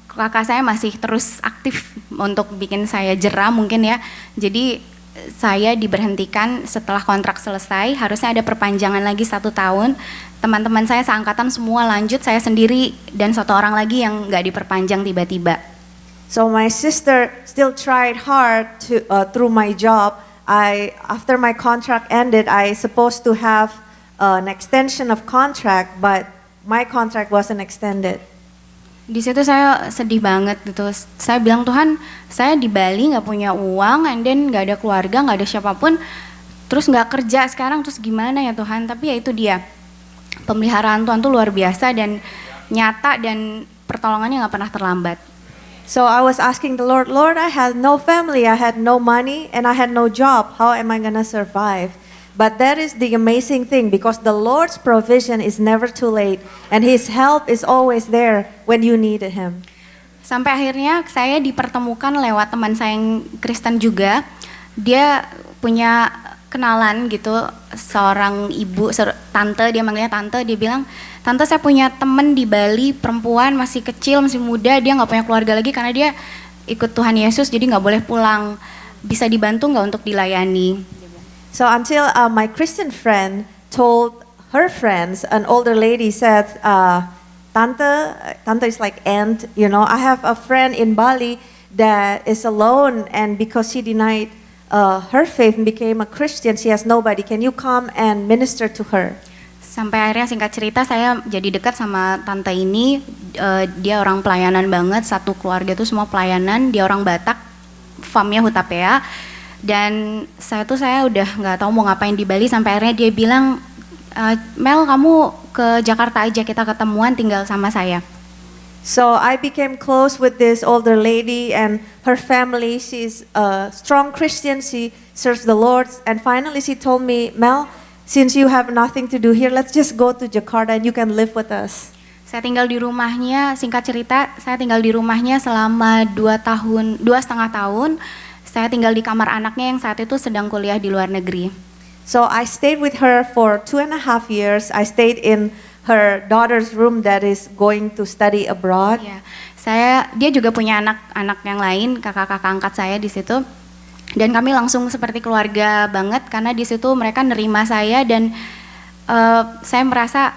kakak saya masih terus aktif untuk bikin saya jera mungkin ya. Jadi saya diberhentikan setelah kontrak selesai, harusnya ada perpanjangan lagi 1 tahun. Teman-teman saya seangkatan semua lanjut, saya sendiri dan 1 orang lagi yang nggak diperpanjang tiba-tiba. So my sister still tried hard to through my job. After my contract ended, I supposed to have an extension of contract, but my contract wasn't extended. Di situ saya sedih banget gitu. Saya bilang, Tuhan, saya di Bali nggak punya uang, and then nggak ada keluarga, nggak ada siapapun, terus nggak kerja sekarang, terus gimana ya Tuhan? Tapi ya itu dia, pemeliharaan Tuhan tuh luar biasa dan nyata dan pertolongannya nggak pernah terlambat. So I was asking the Lord, I had no family, I had no money, and I had no job. How am I gonna survive? But that is the amazing thing, because the Lord's provision is never too late, and His help is always there when you need Him. Sampai akhirnya saya dipertemukan lewat teman saya yang Kristen juga. Dia punya kenalan gitu, seorang ibu, tante, dia manggilnya tante. Dia bilang, tante saya punya temen di Bali, perempuan, masih kecil, masih muda, dia gak punya keluarga lagi karena dia ikut Tuhan Yesus, jadi gak boleh pulang. Bisa dibantu gak untuk dilayani? So until my Christian friend told her friends, an older lady said, Tante is like aunt, I have a friend in Bali that is alone, and because she denied her faith and became a Christian, she has nobody. Can you come and minister to her? Sampai akhirnya singkat cerita saya jadi dekat sama tante ini. Dia orang pelayanan banget, satu keluarga tuh semua pelayanan. Dia orang Batak, famnya Hutapea. Dan saya udah nggak tahu mau ngapain di Bali. Sampai akhirnya dia bilang, Mel kamu ke Jakarta aja, kita ketemuan, tinggal sama saya. So I became close with this older lady and her family. She's a strong Christian, she serves the Lord, and finally she told me, Mel, since you have nothing to do here, let's just go to Jakarta and you can live with us. Saya tinggal di rumahnya, singkat cerita, saya tinggal di rumahnya selama 2,5 tahun. Saya tinggal di kamar anaknya yang saat itu sedang kuliah di luar negeri. So I stayed with her for 2.5 years. I stayed in her daughter's room that is going to study abroad. Ya, dia juga punya anak-anak yang lain, kakak-kakak angkat saya di situ. Dan kami langsung seperti keluarga banget karena di situ mereka nerima saya dan saya merasa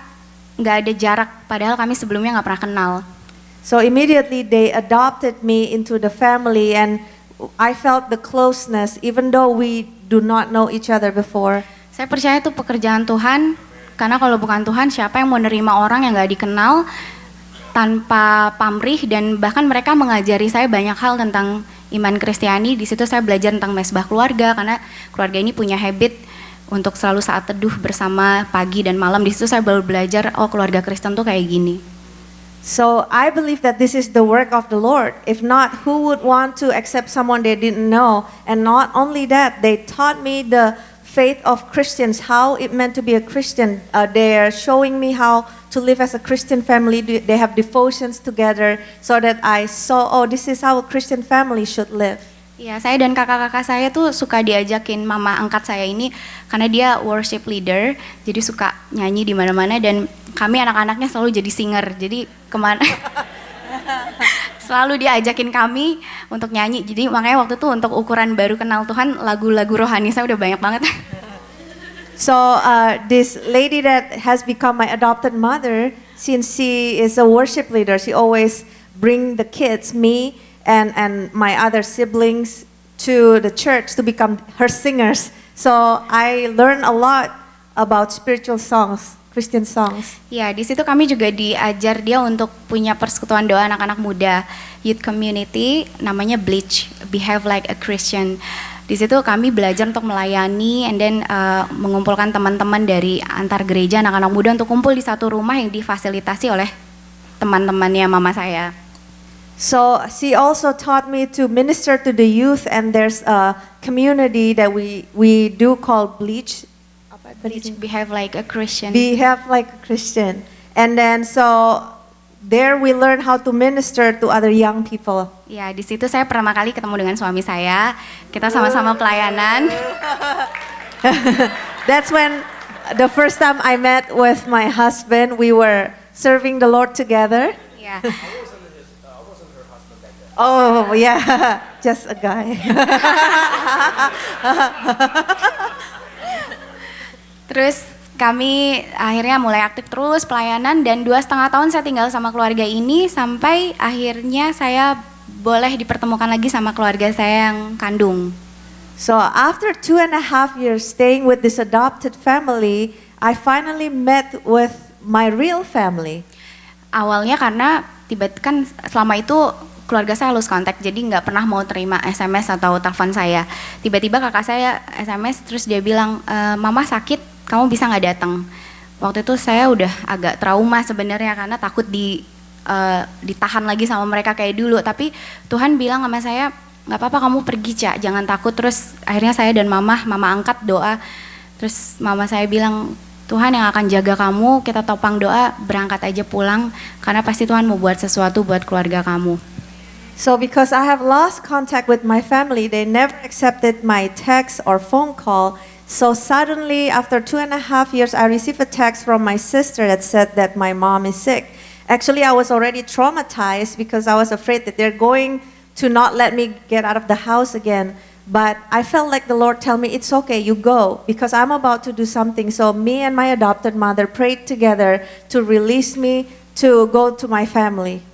nggak ada jarak, padahal kami sebelumnya nggak pernah kenal. So immediately they adopted me into the family, and I felt the closeness even though we do not know each other before. Saya percaya itu pekerjaan Tuhan, karena kalau bukan Tuhan siapa yang mau nerima orang yang nggak dikenal tanpa pamrih, dan bahkan mereka mengajari saya banyak hal tentang iman Kristiani. Di situ saya belajar tentang mesbah keluarga, karena keluarga ini punya habit untuk selalu saat teduh bersama pagi dan malam. Di situ saya baru belajar, oh keluarga Kristen tuh kayak gini. So I believe that this is the work of the Lord. If not, who would want to accept someone they didn't know? And not only that, they taught me the faith of Christians, how it meant to be a Christian. They are showing me how to live as a Christian family. They have devotions together so that I saw, oh, this is how a Christian family should live. Ya, saya dan kakak-kakak saya tuh suka diajakin mama angkat saya ini karena dia worship leader, jadi suka nyanyi di mana-mana, dan kami anak-anaknya selalu jadi singer. Jadi kemana selalu diajakin kami untuk nyanyi. Jadi makanya waktu itu untuk ukuran baru kenal Tuhan, lagu-lagu rohani saya udah banyak banget. So this lady that has become my adopted mother, since she is a worship leader, she always bring the kids, me and my other siblings, to the church to become her singers. So I learned a lot about spiritual songs Christian songs. Ya, di situ kami juga diajar dia untuk punya persekutuan doa anak-anak muda, youth community, namanya Bleach, Behave Like a Christian. Di situ kami belajar untuk melayani, and then mengumpulkan teman-teman dari antar gereja, anak-anak muda untuk kumpul di satu rumah yang difasilitasi oleh teman-temannya mama saya. So she also taught me to minister to the youth, and there's a community that we do call Bleach. Bleach, Behave Like a Christian. Behave like a Christian. And then so there we learn how to minister to other young people. Ya, di situ saya pertama kali ketemu dengan suami saya. Kita sama-sama pelayanan. That's when the first time I met with my husband, we were serving the Lord together. Ya. Oh yeah, just a guy. Terus kami akhirnya mulai aktif terus pelayanan, dan 2,5 tahun saya tinggal sama keluarga ini sampai akhirnya saya boleh dipertemukan lagi sama keluarga saya yang kandung. So after 2.5 years staying with this adopted family, I finally met with my real family. Awalnya karena kan selama itu keluarga saya lose contact, jadi nggak pernah mau terima SMS atau telepon saya. Tiba-tiba kakak saya SMS, terus dia bilang, mama sakit, kamu bisa nggak datang? Waktu itu saya udah agak trauma sebenarnya karena takut ditahan lagi sama mereka kayak dulu. Tapi Tuhan bilang sama saya, nggak apa-apa, kamu pergi, Cak, jangan takut. Terus akhirnya saya dan mama angkat doa. Terus mama saya bilang, Tuhan yang akan jaga kamu, kita topang doa, berangkat aja pulang, karena pasti Tuhan mau buat sesuatu buat keluarga kamu. So because I have lost contact with my family, they never accepted my text or phone call. So suddenly, after 2.5 years, I received a text from my sister that said that my mom is sick. Actually, I was already traumatized because I was afraid that they're going to not let me get out of the house again. But I felt like the Lord tell me, it's okay, you go, because I'm about to do something. So me and my adopted mother prayed together to release me to go to my family.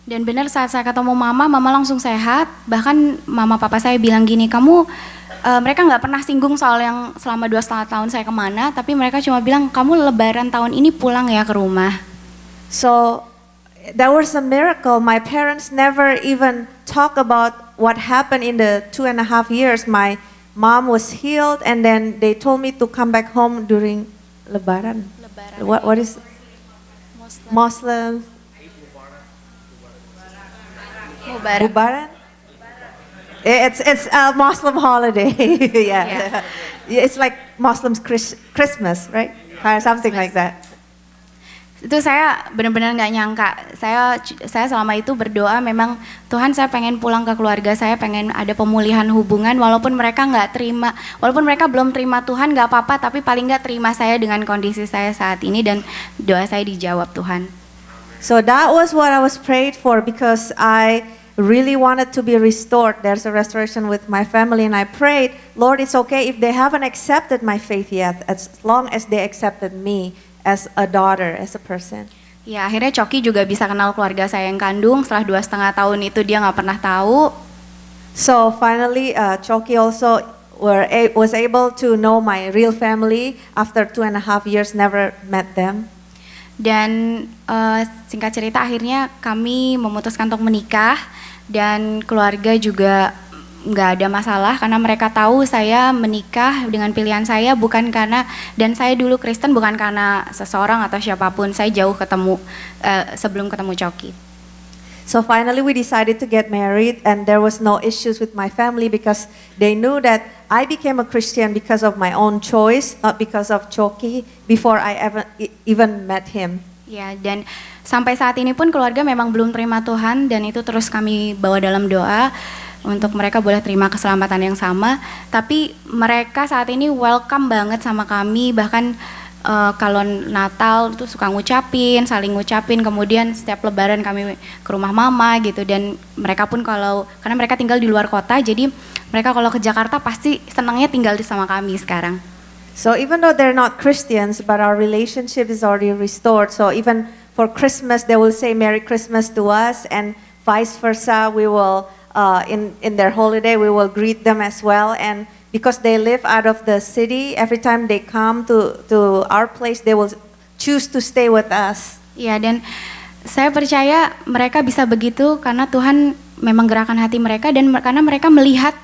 Dan benar saat saya ketemu mama langsung sehat. Bahkan mama papa saya bilang gini, mereka nggak pernah singgung soal yang selama 2,5 tahun saya kemana, tapi mereka cuma bilang, kamu lebaran tahun ini pulang ya ke rumah. So that was a miracle. My parents never even talk about what happened in the 2.5 years. My mom was healed, and then they told me to come back home during Lebaran. What is Muslim? Mubarak. It's a Muslim holiday. Yeah. It's like Muslims Christmas, right? Or something like that. Itu saya benar-benar nggak nyangka. Saya selama itu berdoa, memang Tuhan, saya pengen pulang ke keluarga saya, pengen ada pemulihan hubungan, walaupun mereka nggak terima, walaupun mereka belum terima Tuhan, nggak apa-apa, tapi paling nggak terima saya dengan kondisi saya saat ini, dan doa saya dijawab Tuhan. So that was what I was prayed for, because I really wanted to be restored. There's a restoration with my family, and I prayed, Lord, it's okay if they haven't accepted my faith yet, as long as they accepted me as a daughter, as a person. Ya, akhirnya Coki juga bisa kenal keluarga saya yang kandung. Setelah 2,5 tahun itu dia nggak pernah tahu. So finally, Coki also was able to know my real family after 2.5 years, never met them. Dan singkat cerita, akhirnya kami memutuskan untuk menikah, dan keluarga juga nggak ada masalah karena mereka tahu saya menikah dengan pilihan saya, bukan karena, dan saya dulu Kristen bukan karena seseorang atau siapapun. Saya jauh ketemu sebelum ketemu Coki. So finally we decided to get married, and there was no issues with my family because they knew that I became a Christian because of my own choice, not because of Coki, before I even met him. Ya, dan sampai saat ini pun keluarga memang belum terima Tuhan, dan itu terus kami bawa dalam doa untuk mereka boleh terima keselamatan yang sama. Tapi mereka saat ini welcome banget sama kami, bahkan kalau Natal tuh suka ngucapin, saling ngucapin, kemudian setiap Lebaran kami ke rumah mama gitu, dan mereka pun karena mereka tinggal di luar kota, jadi mereka kalau ke Jakarta pasti senangnya tinggal sama kami sekarang. So even though they're not Christians, but our relationship is already restored. So even for Christmas, they will say Merry Christmas to us, and vice versa. We will, in their holiday, we will greet them as well. And because they live out of the city, every time they come to our place, they will choose to stay with us. Iya, dan saya percaya mereka bisa begitu karena Tuhan memang gerakan hati mereka dan karena mereka melihat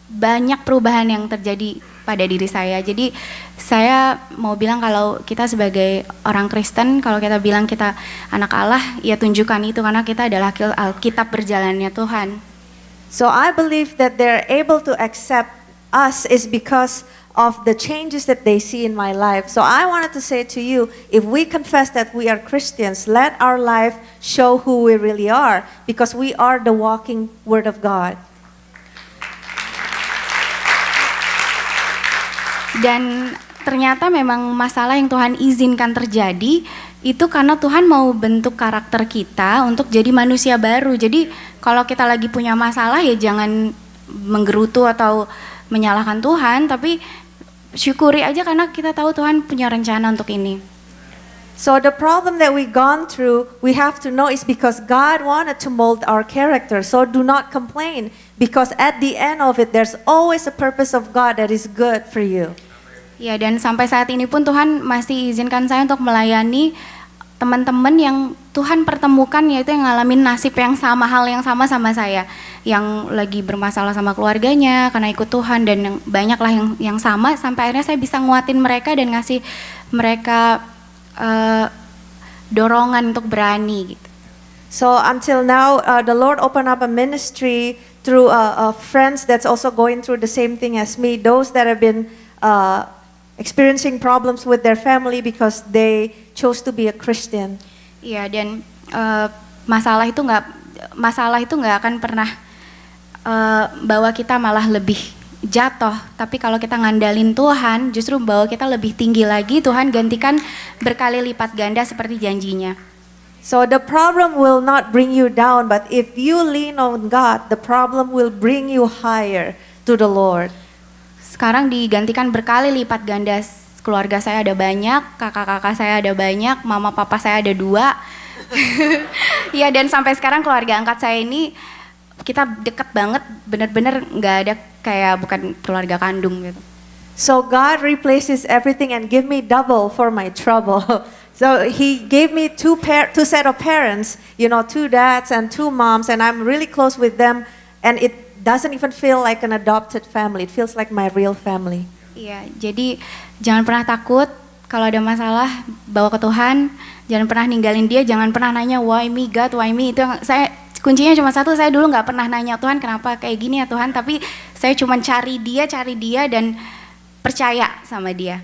banyak perubahan yang terjadi pada diri saya. Jadi saya mau bilang kalau kita sebagai orang Kristen, kalau kita bilang kita anak Allah, ya tunjukkan itu karena kita adalah Alkitab berjalannya Tuhan. So I believe that they're able to accept us is because of the changes that they see in my life. So I wanted to say to you, if we confess that we are Christians, let our life show who we really are because we are the walking Word of God. Dan ternyata memang masalah yang Tuhan izinkan terjadi itu karena Tuhan mau bentuk karakter kita untuk jadi manusia baru. Jadi kalau kita lagi punya masalah ya jangan menggerutu atau menyalahkan Tuhan, tapi syukuri aja karena kita tahu Tuhan punya rencana untuk ini. So the problem that we gone through, we have to know is because God wanted to mold our character. So do not complain because at the end of it, there's always a purpose of God that is good for you. Ya, dan sampai saat ini pun Tuhan masih izinkan saya untuk melayani teman-teman yang Tuhan pertemukan, yaitu yang ngalamin nasib yang sama, hal yang sama sama saya, yang lagi bermasalah sama keluarganya karena ikut Tuhan, dan yang banyak lah yang sama, sampai akhirnya saya bisa nguatin mereka dan ngasih mereka dorongan untuk berani gitu. So until now, the Lord opened up a ministry through friends that's also going through the same thing as me, those that have been experiencing problems with their family because they chose to be a Christian. Iya, dan masalah itu nggak akan pernah bawa kita malah lebih jatuh, tapi kalau kita ngandalin Tuhan justru bawa kita lebih tinggi lagi. Tuhan gantikan berkali lipat ganda seperti janjinya. So the problem will not bring you down, but if you lean on God, the problem will bring you higher to the Lord. Sekarang digantikan berkali lipat ganda. Keluarga saya ada banyak, kakak-kakak saya ada banyak, mama papa saya ada 2. Ya, dan sampai sekarang keluarga angkat saya ini kita deket banget, bener-bener nggak ada kayak bukan keluarga kandung gitu. So God replaces everything and give me double for my trouble. So He gave me two set of parents, 2 dads and 2 moms, and I'm really close with them, and it doesn't even feel like an adopted family. It feels like my real family. Iya, jadi jangan pernah takut kalau ada masalah, bawa ke Tuhan. Jangan pernah ninggalin Dia, jangan pernah nanya why me God, why me. Itu yang saya kuncinya cuma satu, saya dulu nggak pernah nanya Tuhan kenapa kayak gini ya Tuhan, tapi saya cuma cari dia dan percaya sama Dia.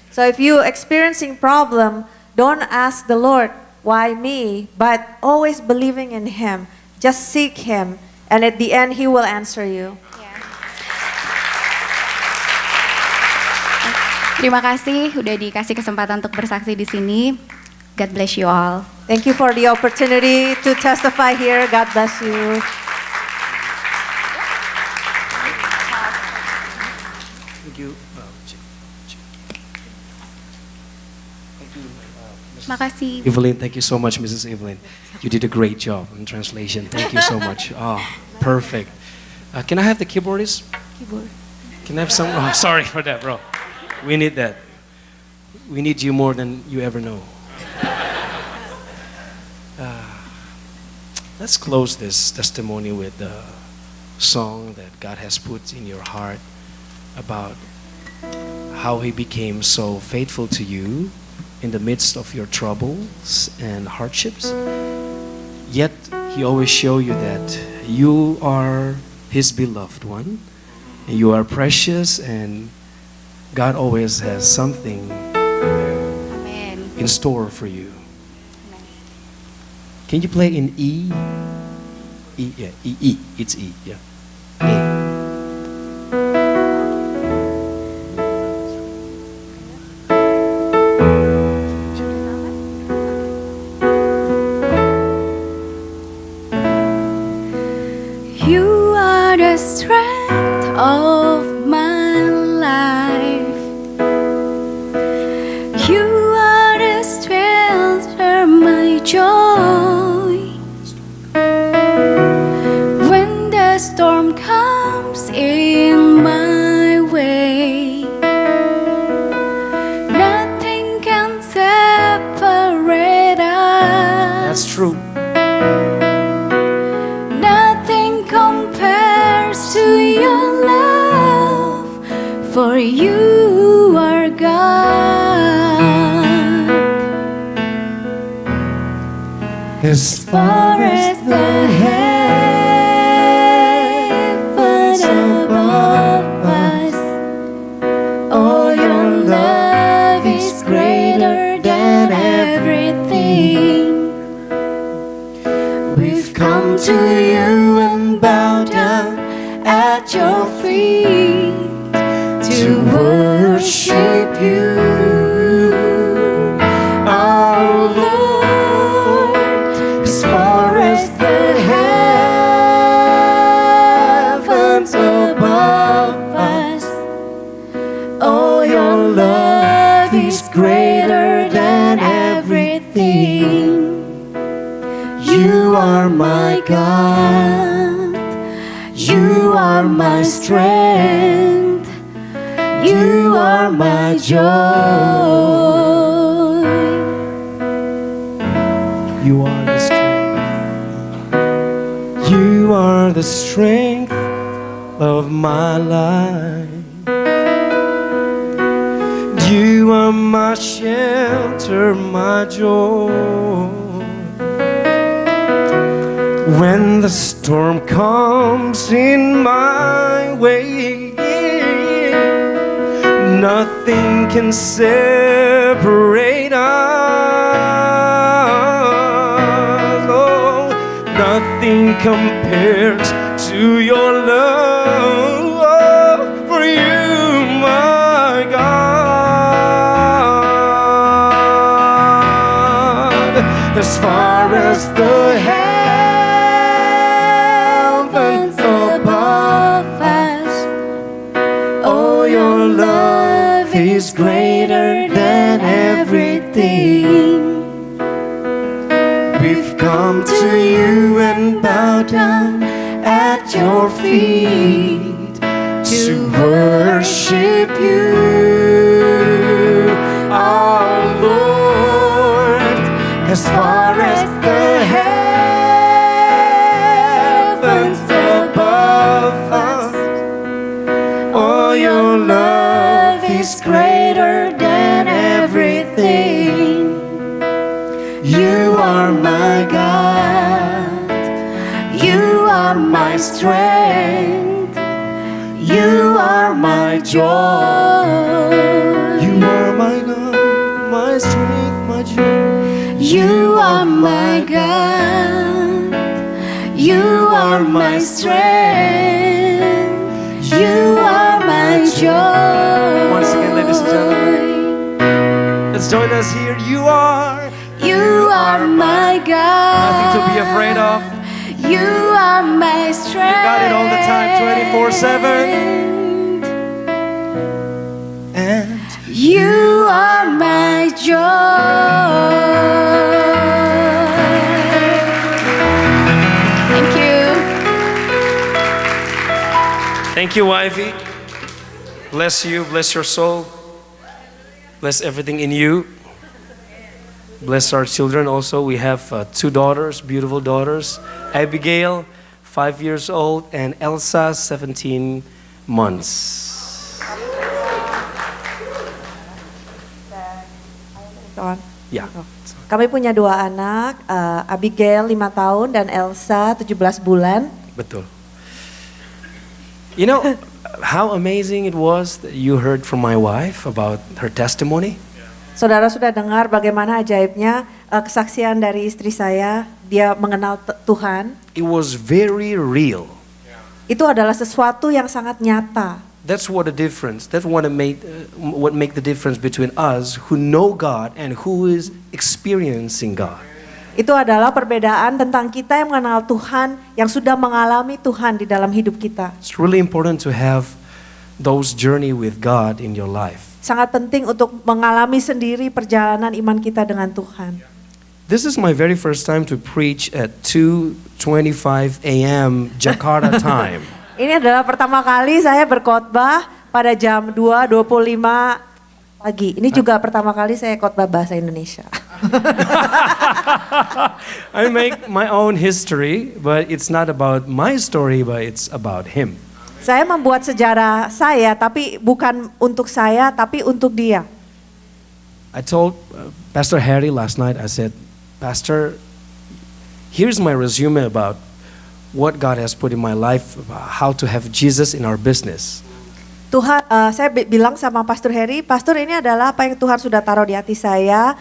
So if you experiencing problem, don't ask the Lord why me, but always believing in Him. Just seek Him, and at the end He will answer you. Terima kasih udah dikasih kesempatan untuk bersaksi di sini. God bless you all. Thank you for the opportunity to testify here. God bless you. Thank you. Makasih. Evelyn, thank you so much, Mrs. Evelyn. You did a great job in translation. Thank you so much. Oh, perfect. Can I have the keyboardist? Keyboard. Can I have some? Oh, sorry for that, bro. We need that. We need you more than you ever know. Let's close this testimony with the song that God has put in your heart about how He became so faithful to you in the midst of your troubles and hardships. Yet He always shows you that you are His beloved one, and you are precious, and God always has something Amen. in store for you. Can you play in E? E, yeah, E. It's E, yeah. E. You are the strength of my life. You are the strength of my joy. When the storm as far as the heavens above us. Oh, your love is greater than everything. We've come to you and bow down at your feet to worship you, our Lord, as far as the heavens above us. Oh, your love is greater than everything. You are my God, you are my strength, you are my joy. You are the strength. You are the strength of my life. You are my shelter, my joy. When the storm comes in my way, nothing can separate us. Oh, nothing compares to your love for you, my God. As far as the heavens above us, oh, your love is greater than everything. We've come to you and bow down at your feet to worship you, our Lord. As far as the heavens above us, oh, your love is greater than everything. You are my God, you are my strength, you are my joy. You are my God, my strength, my joy. You are my God, you are my strength, you are my joy. Once again, ladies and gentlemen, let's join us here. You are my God. nothing to be afraid of. You are my strength. You got it all the time, 24/7. And You are my joy. Thank you. thank you, Ivy. Bless you, bless your soul. Bless everything in you. Bless our children also. We have 2 daughters, beautiful daughters. Abigail, 5 years old, and Elsa, 17 months. On. Ya, Kami punya 2 anak, Abigail 5 tahun dan Elsa 17 bulan. betul. You know how amazing it was that you heard from my wife about her testimony? Saudara sudah dengar bagaimana ajaibnya kesaksian dari istri saya, dia mengenal Tuhan. It was very real. Itu adalah sesuatu yang sangat nyata. That's what the difference. That's what make the difference between us who know God and who is experiencing God. Itu adalah perbedaan tentang kita yang mengenal Tuhan, yang sudah mengalami Tuhan di dalam hidup kita. It's really important to have those journey with God in your life. Sangat penting untuk mengalami sendiri perjalanan iman kita dengan Tuhan. This is my very first time to preach at 2:25 a.m. Jakarta time. Ini adalah pertama kali saya berkhotbah pada jam 2:25 pagi. Ini juga pertama kali saya khotbah bahasa Indonesia. I make my own history, but it's not about my story, but it's about him. Saya membuat sejarah saya, tapi bukan untuk saya, tapi untuk dia. I told Pastor Harry last night, I said, Pastor, here's my resume about what God has put in my life, about how to have Jesus in our business. Tuhan, saya bilang sama Pastor Harry, Pastor ini adalah apa yang Tuhan sudah taruh di hati saya,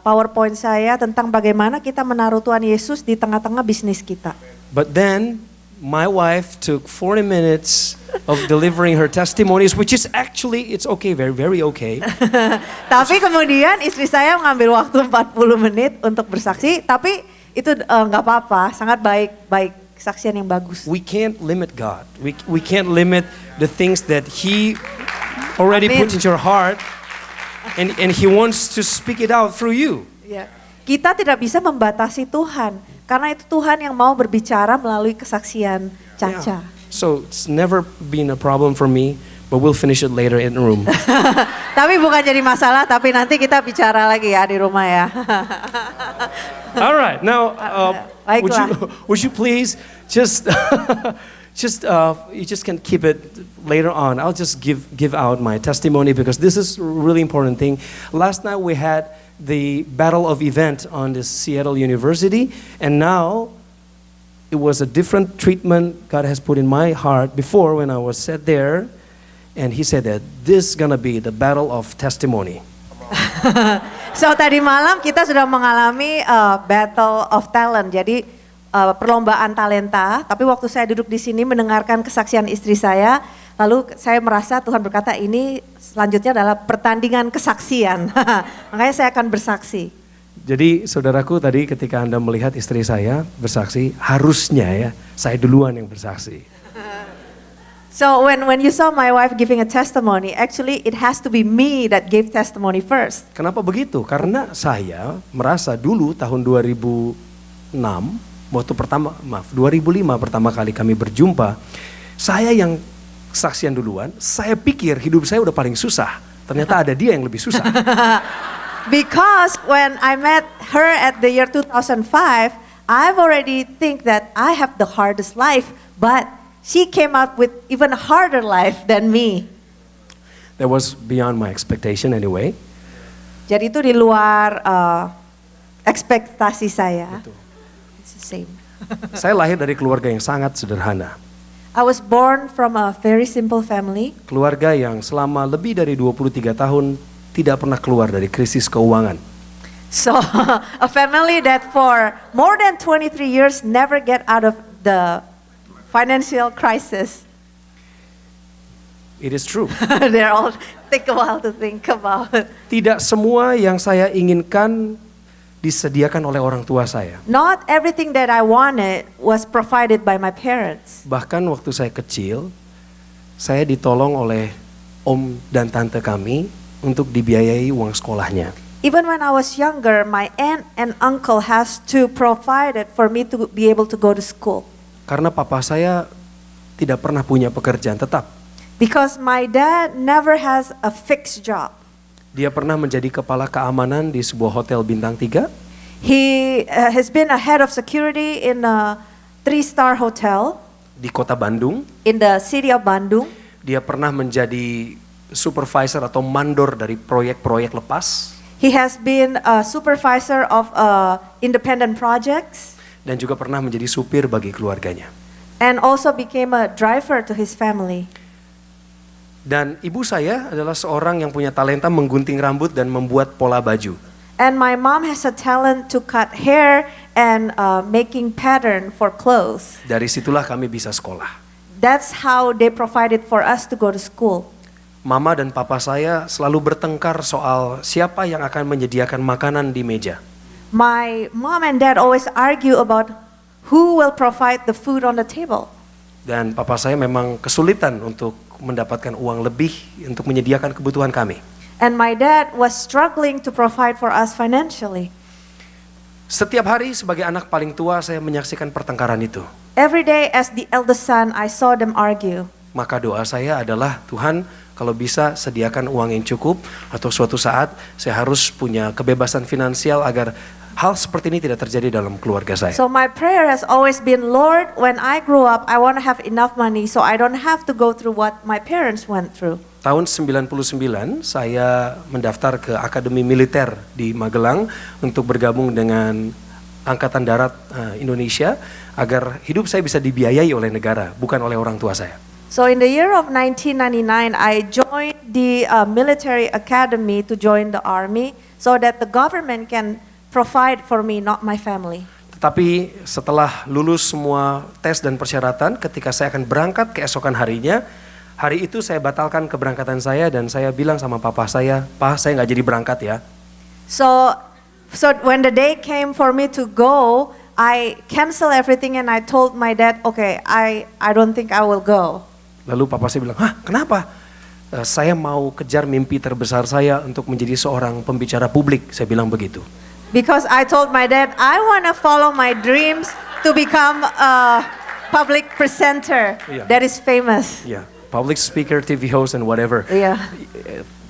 PowerPoint saya tentang bagaimana kita menaruh Tuhan Yesus di tengah-tengah bisnis kita. But then my wife took 40 minutes of delivering her testimonies, which is actually, it's okay, very, very okay. Tapi kemudian istri saya mengambil waktu 40 menit untuk bersaksi, tapi itu nggak apa-apa, sangat baik kesaksian yang bagus. We can't limit God. We can't limit the things that He already Amin. put into your heart, and He wants to speak it out through you. Ya. Kita tidak bisa membatasi Tuhan, karena itu Tuhan yang mau berbicara melalui kesaksian Caca. So it's never been a problem for me, but we'll finish it later in the room. Tapi bukan jadi masalah, tapi nanti kita bicara lagi ya di rumah ya. All right, now Baiklah. would you please just you just can keep it later on. I'll just give out my testimony because this is a really important thing. Last night we had the Battle of Event on the Seattle University, and now it was a different treatment God has put in my heart before when I was sat there, and He said that this is gonna be the battle of testimony. So tadi malam kita sudah mengalami battle of talent, jadi perlombaan talenta. Tapi waktu saya duduk di sini mendengarkan kesaksian istri saya, lalu saya merasa Tuhan berkata ini selanjutnya adalah pertandingan kesaksian. Makanya saya akan bersaksi. Jadi saudaraku tadi ketika Anda melihat istri saya bersaksi, harusnya ya saya duluan yang bersaksi. So when you saw my wife giving a testimony, actually it has to be me that gave testimony first. Kenapa begitu? Karena saya merasa dulu tahun 2006, waktu 2005 pertama kali kami berjumpa, saya yang kesaksian duluan, saya pikir hidup saya udah paling susah. Ternyata ada dia yang lebih susah. Because when I met her at the year 2005, I've already think that I have the hardest life, but she came out with even harder life than me. That was beyond my expectation anyway. Jadi itu di luar ekspektasi saya. Betul. It's the same. Saya lahir dari keluarga yang sangat sederhana. I was born from a very simple family. Keluarga yang selama lebih dari 23 tahun tidak pernah keluar dari krisis keuangan. So a family that for more than 23 years never get out of the financial crisis. It is true. They're all take a while to think about. Tidak semua yang saya inginkan disediakan oleh orang tua saya. Not everything that I wanted was provided by my parents. Bahkan waktu saya kecil, saya ditolong oleh om dan tante kami untuk dibiayai uang sekolahnya. Even when I was younger, my aunt and uncle has to provide it for me to be able to go to school. Karena papa saya tidak pernah punya pekerjaan tetap. Because my dad never has a fixed job. Dia pernah menjadi kepala keamanan di sebuah hotel bintang 3. He has been a head of security in a 3-star hotel Di kota Bandung. in the city of Bandung. Dia pernah menjadi supervisor atau mandor dari proyek-proyek lepas. He has been a supervisor of independent projects Dan juga pernah menjadi supir bagi keluarganya. and also became a driver to his family. Dan ibu saya adalah seorang yang punya talenta menggunting rambut dan membuat pola baju. And my mom has a talent to cut hair and making pattern for clothes. Dari situlah kami bisa sekolah. That's how they provided for us to go to school. Mama dan papa saya selalu bertengkar soal siapa yang akan menyediakan makanan di meja. My mom and dad always argue about who will provide the food on the table. Dan papa saya memang kesulitan untuk mendapatkan uang lebih untuk menyediakan kebutuhan kami. And my dad was struggling to provide for us financially. Setiap hari sebagai anak paling tua saya menyaksikan pertengkaran itu. Every day as the eldest son, I saw them argue. Maka doa saya adalah, Tuhan, kalau bisa sediakan uang yang cukup atau suatu saat saya harus punya kebebasan finansial agar hal seperti ini tidak terjadi dalam keluarga saya. So my prayer has always been, Lord, when I grow up, I want to have enough money so I don't have to go through what my parents went through. Tahun 99 saya mendaftar ke Akademi Militer di Magelang untuk bergabung dengan Angkatan Darat Indonesia agar hidup saya bisa dibiayai oleh negara, bukan oleh orang tua saya. So in the year of 1999, I joined the military academy to join the army so that the government can provide for me, not my family. Tetapi setelah lulus semua tes dan persyaratan, ketika saya akan berangkat keesokan harinya, hari itu saya batalkan keberangkatan saya dan saya bilang sama papa saya, "Pa, saya nggak jadi berangkat ya." So when the day came for me to go, I cancel everything and I told my dad, okay, I don't think I will go. Lalu papa saya bilang, "Hah, kenapa?" Saya mau kejar mimpi terbesar saya untuk menjadi seorang pembicara publik, saya bilang begitu. Because I told my dad, I want to follow my dreams to become a public presenter Yeah. that is famous. Yeah, public speaker, TV host and whatever. Yeah.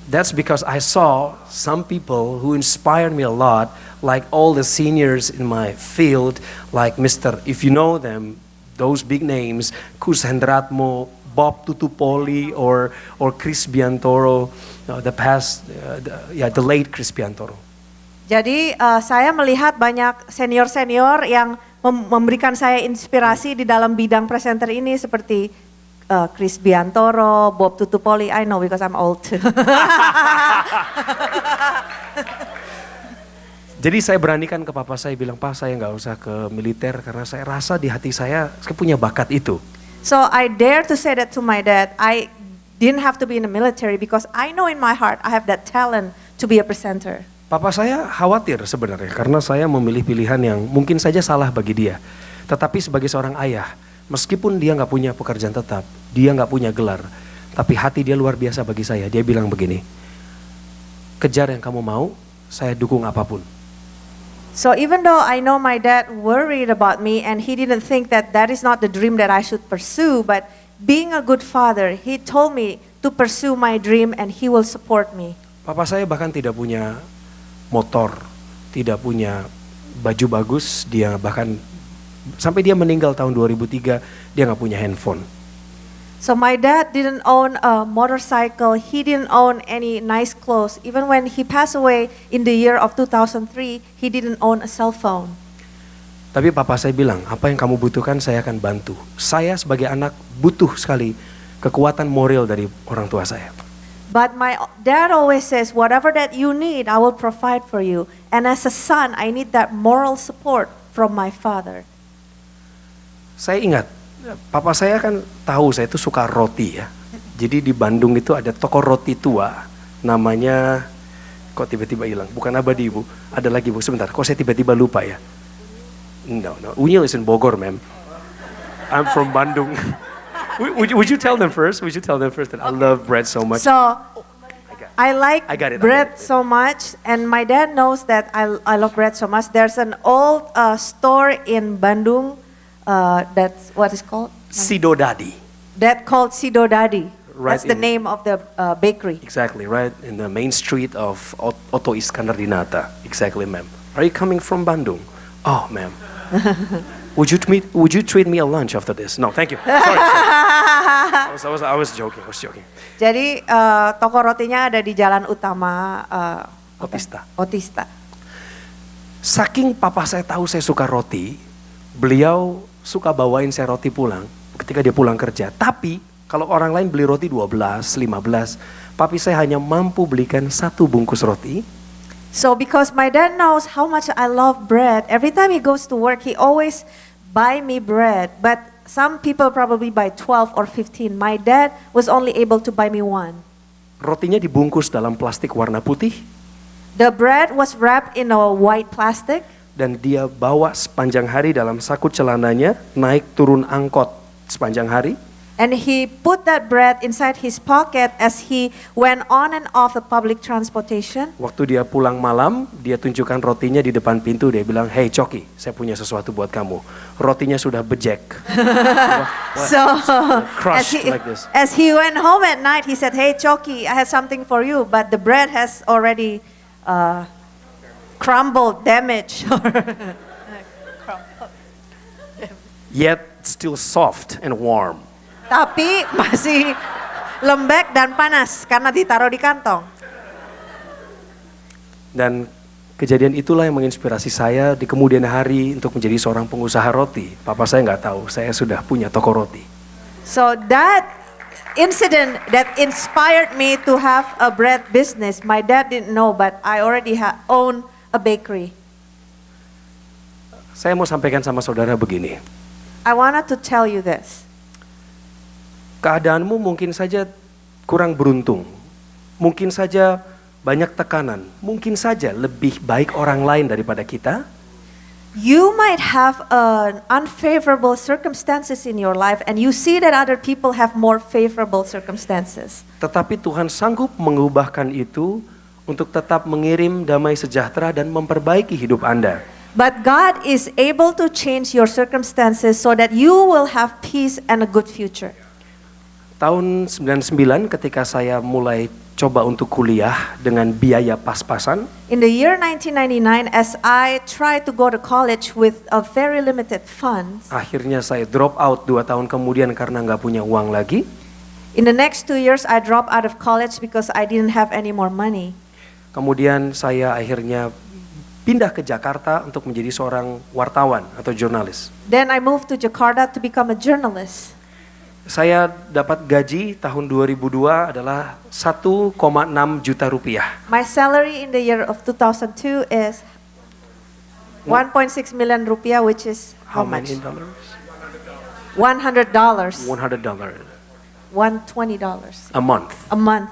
That's because I saw some people who inspired me a lot, like all the seniors in my field, like Mr. If you know them, those big names, Kus Hendratmo, Bob Tutupoli, or Chris Biantoro, the late Chris Biantoro. Jadi saya melihat banyak senior-senior yang memberikan saya inspirasi di dalam bidang presenter ini seperti Chris Biantoro, Bob Tutupoli. I know because I'm old too. Jadi saya beranikan ke papa saya bilang, "Pak, saya nggak usah ke militer karena saya rasa di hati saya punya bakat itu." So I dare to say that to my dad. I didn't have to be in the military because I know in my heart I have that talent to be a presenter. Papa saya khawatir sebenarnya karena saya memilih pilihan yang mungkin saja salah bagi dia. Tetapi sebagai seorang ayah, meskipun dia nggak punya pekerjaan tetap, dia nggak punya gelar, tapi hati dia luar biasa bagi saya. Dia bilang begini, "Kejar yang kamu mau, saya dukung apapun." So even though I know my dad worried about me and he didn't think that that is not the dream that I should pursue, but being a good father, he told me to pursue my dream and he will support me. Papa saya bahkan tidak punya motor, tidak punya baju bagus, dia bahkan sampai dia meninggal tahun 2003, dia nggak punya handphone. So my dad didn't own a motorcycle, he didn't own any nice clothes. Even when he passed away in the year of 2003, he didn't own a cell phone. Tapi papa saya bilang, apa yang kamu butuhkan saya akan bantu. Saya sebagai anak butuh sekali kekuatan moral dari orang tua saya. But my dad always says, whatever that you need, I will provide for you. And as a son, I need that moral support from my father. Saya ingat, papa saya kan tahu saya itu suka roti ya. Jadi di Bandung itu ada toko roti tua, namanya, kok tiba-tiba hilang? Bukan Abadi Bu, ada lagi Bu, sebentar, kok saya tiba-tiba lupa ya? No, Unyil is in Bogor, ma'am. I'm from Bandung. Would you tell them first? Would you tell them first that I love bread so much? So I like I got it. bread so much, and my dad knows that I love bread so much. There's an old store in Bandung that's what is called? Sido Dadi. That called Sido Dadi. Right That's the in- name of the bakery. Exactly, right in the main street of Otto Iskandar Dinata. Exactly, ma'am. Are you coming from Bandung? Oh, ma'am. Would you treat me a lunch after this? No, thank you. Sorry. I was joking. Jadi toko rotinya ada di jalan utama Otista. Otista. Saking papa saya tahu saya suka roti, beliau suka bawain saya roti pulang ketika dia pulang kerja. Tapi kalau orang lain beli roti 12, 15, papi saya hanya mampu belikan 1 bungkus roti. So because my dad knows how much I love bread, every time he goes to work, he always buy me bread. But some people probably buy 12 or 15. My dad was only able to buy me 1. Rotinya dibungkus dalam plastik warna putih The bread was wrapped in a white plastic, dan dia bawa sepanjang hari dalam saku celananya, naik turun angkot sepanjang hari. and he put that bread inside his pocket as he went on and off the public transportation. Waktu dia pulang malam, dia tunjukkan rotinya di depan pintu. Dia bilang, "Hey Coki, saya punya sesuatu buat kamu." Rotinya sudah bejek. So Crushed like this. as he went home at night, he said, "Hey Choki, I have something for you," but the bread has already crumbled, damaged. Yet still soft and warm. Tapi masih lembek dan panas karena ditaruh di kantong. Dan Kejadian itulah yang menginspirasi saya di kemudian hari untuk menjadi seorang pengusaha roti. Papa saya nggak tahu, saya sudah punya toko roti. So that incident that inspired me to have a bread business, my dad didn't know, but I already own a bakery. Saya mau sampaikan sama saudara begini. I wanted to tell you this. Keadaanmu mungkin saja kurang beruntung. Mungkin saja banyak tekanan. Mungkin saja lebih baik orang lain daripada kita. You might have unfavorable circumstances in your life and you see that other people have more favorable circumstances. Tetapi Tuhan sanggup mengubahkan itu untuk tetap mengirim damai sejahtera dan memperbaiki hidup Anda. But God is able to change your circumstances so that you will have peace and a good future. Tahun 99 ketika saya mulai coba untuk kuliah dengan biaya pas-pasan, In the year 1999, as I tried to go to college with a very limited funds, akhirnya saya drop out 2 tahun kemudian karena nggak punya uang lagi. in the next 2 years I dropped out of college because I didn't have any more money. Kemudian saya akhirnya pindah ke Jakarta untuk menjadi seorang wartawan atau jurnalis. Then I moved to Jakarta to become a journalist. Saya dapat gaji tahun 2002 adalah 1,6 juta rupiah. My salary in the year of 2002 is 1.6 million rupiah, which is how much? many dollars? $100. $100 $120 a month. a month.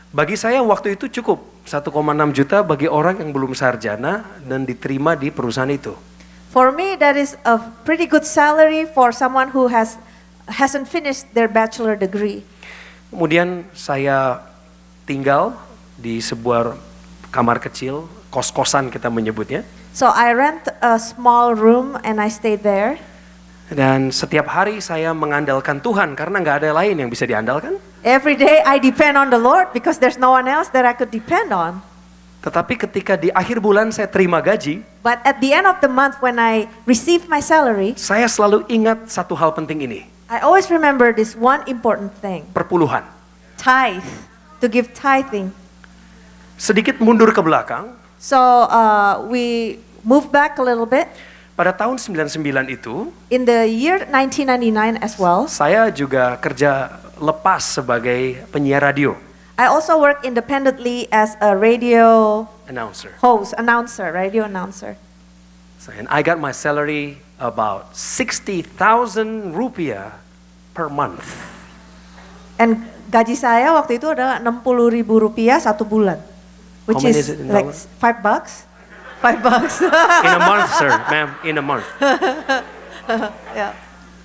Bagi saya waktu itu cukup 1,6 juta bagi orang yang belum sarjana dan diterima di perusahaan itu. For me, that is a pretty good salary for someone who hasn't finished their bachelor degree. Kemudian saya tinggal di sebuah kamar kecil, kos-kosan kita menyebutnya. So I rent a small room and I stayed there. Dan setiap hari saya mengandalkan Tuhan karena nggak ada lain yang bisa diandalkan. Every day I depend on the Lord because there's no one else that I could depend on. Tetapi ketika di akhir bulan saya terima gaji, But at the end of the month when I receive my salary, saya selalu ingat satu hal penting ini, I always remember this one important thing. perpuluhan. Tithe, to give tithing. Sedikit mundur ke belakang, So we move back a little bit. pada tahun 99 itu, In the year 1999 as well, saya juga kerja lepas sebagai penyiar radio, I also work independently as a radio announcer. announcer, radio announcer. And I got my salary about 60,000 rupiah per month. And gaji saya waktu itu adalah 60.000 rupiah satu bulan, which How many is is it in like dollars? $5. $5. In a month, sir, ma'am, in a month. Yeah.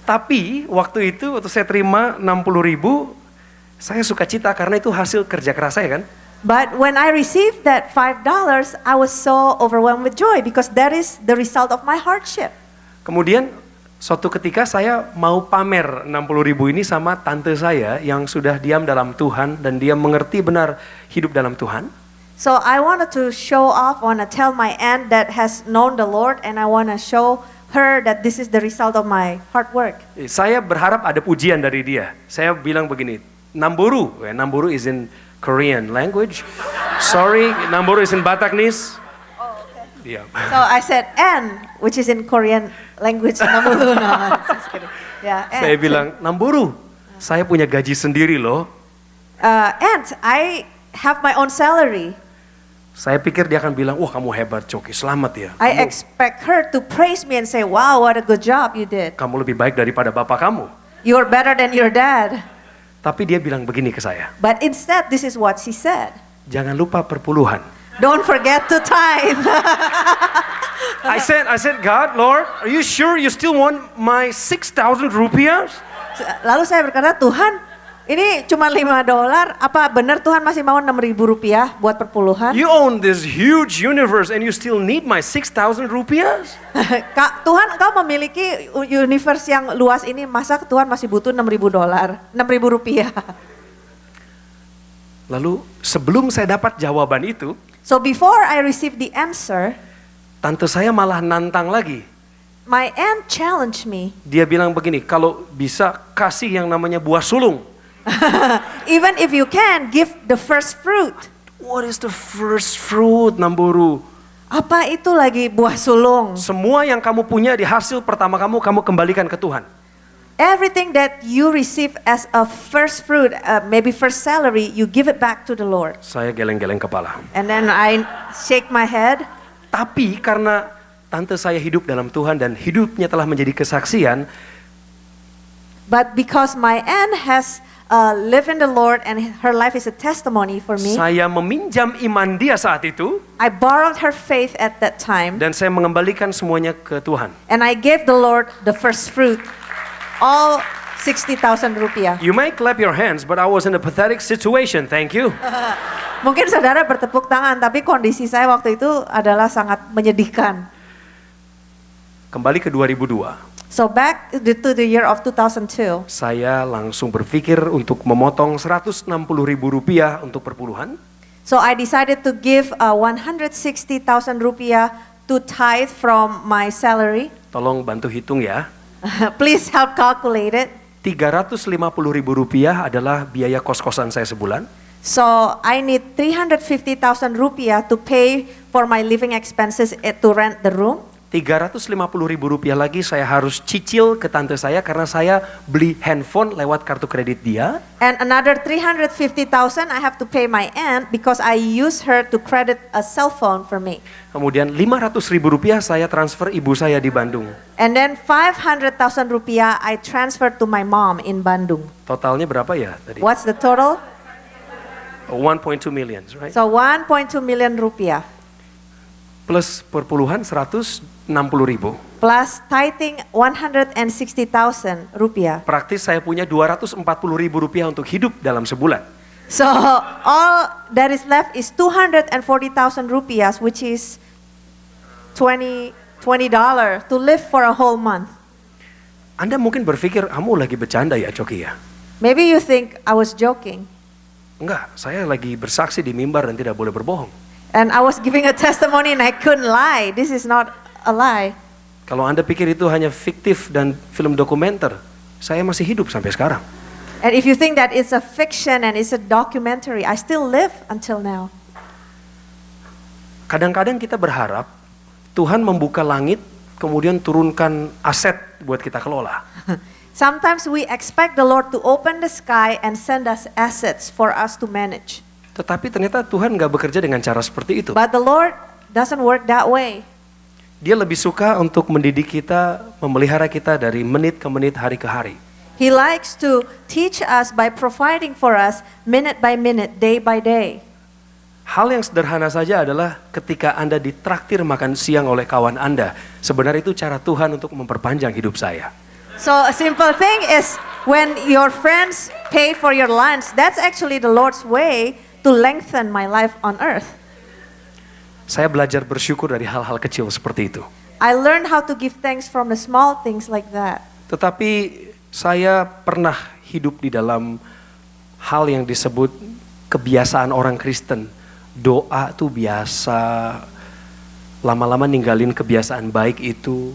Tapi waktu itu, waktu saya terima 60.000, saya suka cita karena itu hasil kerja keras saya kan. But when I received that $5, I was so overwhelmed with joy because that is the result of my hardship. Kemudian suatu ketika saya mau pamer 60.000 ini sama tante saya yang sudah diam dalam Tuhan dan dia mengerti benar hidup dalam Tuhan. So I wanted to show off, want to tell my aunt that has known the Lord, and I want to show her that this is the result of my hard work. Saya berharap ada pujian dari dia. Saya bilang begini, Namburu, Namburu is in Korean language. Sorry, Namburu is in Bataknis. Oh, okay. Yeah. So I said N, which is in Korean language. No, just kidding. Yeah, N. Saya bilang, Namburu, saya punya gaji sendiri loh. Aunt, I have my own salary. Saya pikir dia akan bilang, wah kamu hebat Coki, selamat ya. I expect her to praise me and say, wow, what a good job you did. Kamu lebih baik daripada bapak kamu. You're better than your dad. Tapi dia bilang begini ke saya, But instead, this is what she said. jangan lupa perpuluhan. Don't forget to tithe. I said, God, Lord, are you sure you still want my 6,000 rupiah? Lalu saya berkata, Tuhan, ini cuma $5. Apa benar Tuhan masih mau 6.000 rupiah buat perpuluhan? You own this huge universe and you still need my 6,000 rupiah? Kak, Tuhan, engkau memiliki universe yang luas ini, masa Tuhan masih butuh $6.000, 6.000 rupiah? Lalu sebelum saya dapat jawaban itu, So before I received the answer, tante saya malah nantang lagi. my aunt challenged me. Dia bilang begini, kalau bisa kasih yang namanya buah sulung. Even if you can, give the first fruit. What is the first fruit, Namburu? Apa itu lagi buah sulung? Semua yang kamu punya di hasil pertama kamu kembalikan ke Tuhan. Everything that you receive as a first fruit, maybe first salary, you give it back to the Lord. Saya geleng-geleng kepala. And then I shake my head. Tapi karena tante saya hidup dalam Tuhan dan hidupnya telah menjadi kesaksian, But because my aunt has lived in the Lord and her life is a testimony for me, saya meminjam iman dia saat itu I borrowed her faith at that time dan saya mengembalikan semuanya ke Tuhan. and I gave the Lord the first fruit, all 60,000 rupiah. You may clap your hands, but I was in a pathetic situation. Thank you. Mungkin saudara bertepuk tangan, tapi kondisi saya waktu itu adalah sangat menyedihkan. Kembali ke 2002. So back to the year of 2002, Saya langsung berpikir untuk memotong 160.000 rupiah untuk perpuluhan. so I decided to give 160,000 rupiah to tithe from my salary. Tolong bantu hitung ya. Please help calculate it. 350.000 rupiah adalah biaya kos-kosan saya sebulan. So I need 350,000 rupiah to pay for my living expenses to rent the room. 350.000 rupiah lagi saya harus cicil ke tante saya karena saya beli handphone lewat kartu kredit dia. And another 350,000 I have to pay my aunt because I use her to credit a cell phone for me. Kemudian 500.000 rupiah saya transfer ibu saya di Bandung. And then 500,000 rupiah I transferred to my mom in Bandung. Totalnya berapa ya tadi? What's the total? 1.2 million, right? So 1.2 million rupiah Plus perpuluhan 160.000. plus tithing 160,000 rupiah. Praktis saya punya 240.000 rupiah untuk hidup dalam sebulan. So all that is left is 240,000 rupiah, which is $20 to live for a whole month. Anda mungkin berpikir, kamu lagi bercanda ya Coki ya? Maybe you think I was joking. Enggak, saya lagi bersaksi di mimbar dan tidak boleh berbohong. And I was giving a testimony and I couldn't lie. This is not a lie. Kalau Anda pikir itu hanya fiktif dan film dokumenter, saya masih hidup sampai sekarang. And if you think that it's a fiction and it's a documentary, I still live until now. Kadang-kadang kita berharap Tuhan membuka langit, kemudian turunkan aset buat kita kelola. Sometimes we expect the Lord to open the sky and send us assets for us to manage. Tetapi ternyata Tuhan nggak bekerja dengan cara seperti itu. But the Lord doesn't work that way. Dia lebih suka untuk mendidik kita, memelihara kita dari menit ke menit, hari ke hari. He likes to teach us by providing for us minute by minute, day by day. Hal yang sederhana saja adalah ketika Anda ditraktir makan siang oleh kawan Anda, sebenarnya itu cara Tuhan untuk memperpanjang hidup saya. So a simple thing is when your friends pay for your lunch, that's actually the Lord's way to lengthen my life on earth. Saya belajar bersyukur dari hal-hal kecil seperti itu. I learned how to give thanks from the small things like that. Tetapi saya pernah hidup di dalam hal yang disebut kebiasaan orang Kristen. Doa tuh biasa, lama-lama ninggalin kebiasaan baik itu.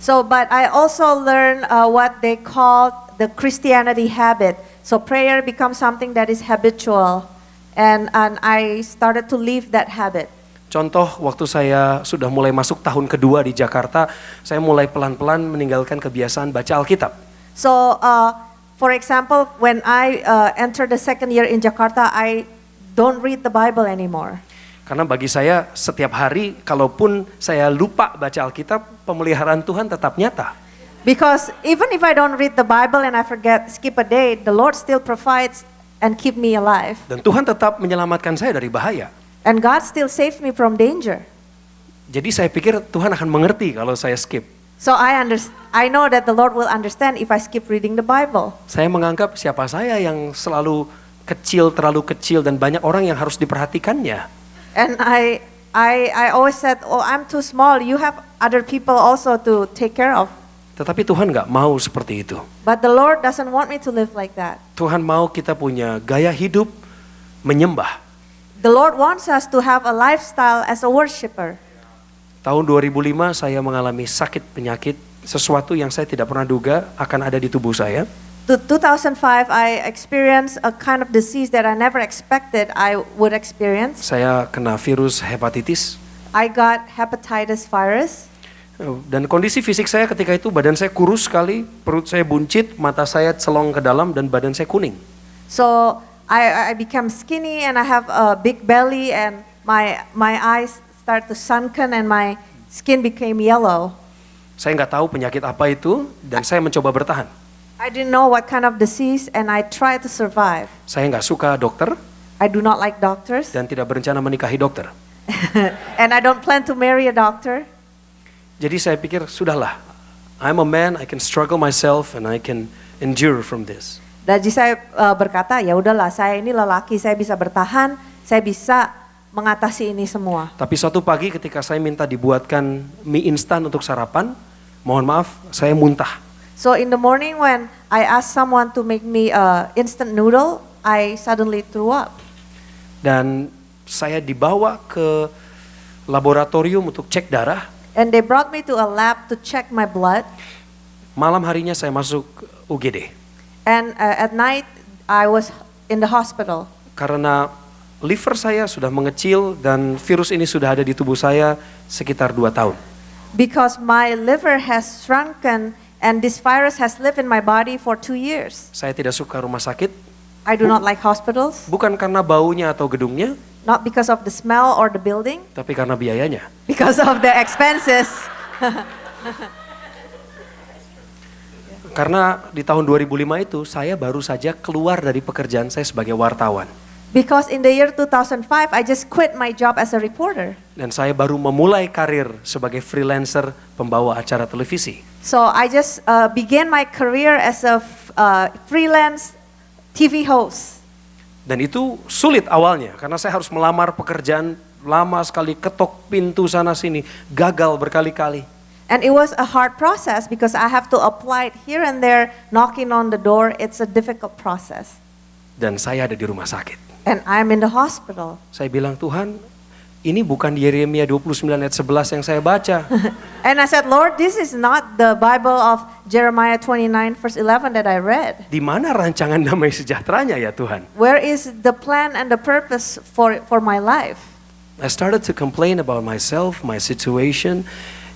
So, but I also learned what they call the Christianity habit. So prayer becomes something that is habitual. And I started to live that habit. Contoh, waktu saya sudah mulai masuk tahun kedua di Jakarta, saya mulai pelan-pelan meninggalkan kebiasaan baca Alkitab. So, for example, when I entered the second year in Jakarta, I don't read the Bible anymore. Karena bagi saya setiap hari, kalaupun saya lupa baca Alkitab, pemeliharaan Tuhan tetap nyata. Because even if I don't read the Bible and I skip a day, the Lord still provides and keep me alive. Dan Tuhan tetap menyelamatkan saya dari bahaya. And God still saves me from danger. Jadi saya pikir Tuhan akan mengerti kalau saya skip. So I know that the Lord will understand if I skip reading the Bible. Saya menganggap siapa saya yang selalu kecil, terlalu kecil dan banyak orang yang harus diperhatikannya. And I always said, oh, I'm too small. You have other people also to take care of. Tetapi Tuhan nggak mau seperti itu. But the Lord doesn't want me to live like that. Tuhan mau kita punya gaya hidup menyembah. The Lord wants us to have a lifestyle as a worshiper. Tahun 2005 saya mengalami sakit penyakit, sesuatu yang saya tidak pernah duga akan ada di tubuh saya. 2005, I experienced a kind of disease that I never expected I would experience. Saya kena virus hepatitis. I got hepatitis virus. Dan kondisi fisik saya ketika itu, badan saya kurus sekali, perut saya buncit, mata saya celong ke dalam, dan badan saya kuning. So I became skinny and I have a big belly and my eyes start to sunken and my skin became yellow. Saya nggak tahu penyakit apa itu, dan saya mencoba bertahan. I didn't know what kind of disease and I tried to survive. Saya nggak suka dokter, I do not like doctors dan tidak berencana menikahi dokter. and I don't plan to marry a doctor. Jadi saya pikir, sudahlah, I'm a man, I can struggle myself and I can endure from this. Jadi saya berkata, ya udahlah, saya ini lelaki, saya bisa bertahan, saya bisa mengatasi ini semua. Tapi suatu pagi ketika saya minta dibuatkan mie instan untuk sarapan, mohon maaf, saya muntah. So in the morning when I asked someone to make me instant noodle, I suddenly threw up. Dan saya dibawa ke laboratorium untuk cek darah. And they brought me to a lab to check my blood. Malam harinya saya masuk UGD. And at night I was in the hospital. Karena liver saya sudah mengecil dan virus ini sudah ada di tubuh saya sekitar 2 tahun. Because my liver has shrunken and this virus has lived in my body for 2 years. Saya tidak suka rumah sakit. I do not like hospitals. Bukan karena baunya atau gedungnya, Not because of the smell or the building, tapi karena biayanya. because of the expenses. Karena di tahun 2005 itu saya baru saja keluar dari pekerjaan saya sebagai wartawan. Because in the year 2005, I just quit my job as a reporter. Dan saya baru memulai karir sebagai freelancer pembawa acara televisi. So I just began my career as a freelance TV host. Dan itu sulit awalnya karena saya harus melamar pekerjaan lama sekali, ketok pintu sana sini, gagal berkali-kali. And it was a hard process because I have to apply it here and there, knocking on the door. It's a difficult process. Dan saya ada di rumah sakit. And I'm in the hospital. Saya bilang, Tuhan, ini bukan Yeremia 29 ayat 11 yang saya baca. And I said, Lord, this is not the Bible of Jeremiah 29 verse 11 that I read. Di mana rancangan damai sejahteranya ya Tuhan? Where is the plan and the purpose for my life? I started to complain about myself, my situation,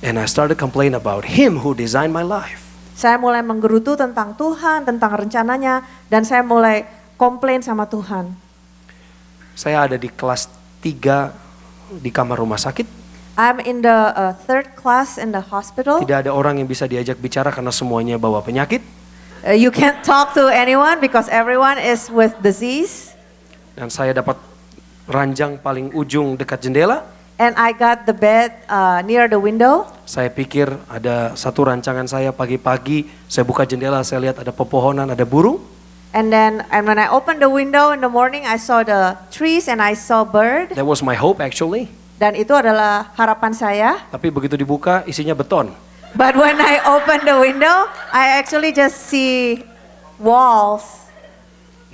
and I started to complain about Him who designed my life. Saya mulai menggerutu tentang Tuhan, tentang rencananya, dan saya mulai komplain sama Tuhan. Saya ada di kelas 3 di kamar rumah sakit. I'm in the third class in the hospital. Tidak ada orang yang bisa diajak bicara karena semuanya bawa penyakit. You can't talk to anyone because everyone is with disease. Dan saya dapat ranjang paling ujung dekat jendela. And I got the bed near the window. Saya pikir ada satu rancangan saya pagi-pagi, saya buka jendela, saya lihat ada pepohonan, ada burung. And when I opened the window in the morning, I saw the trees and I saw bird. That was my hope actually. Dan itu adalah harapan saya. Tapi begitu dibuka isinya beton. But when I opened the window, I actually just see walls.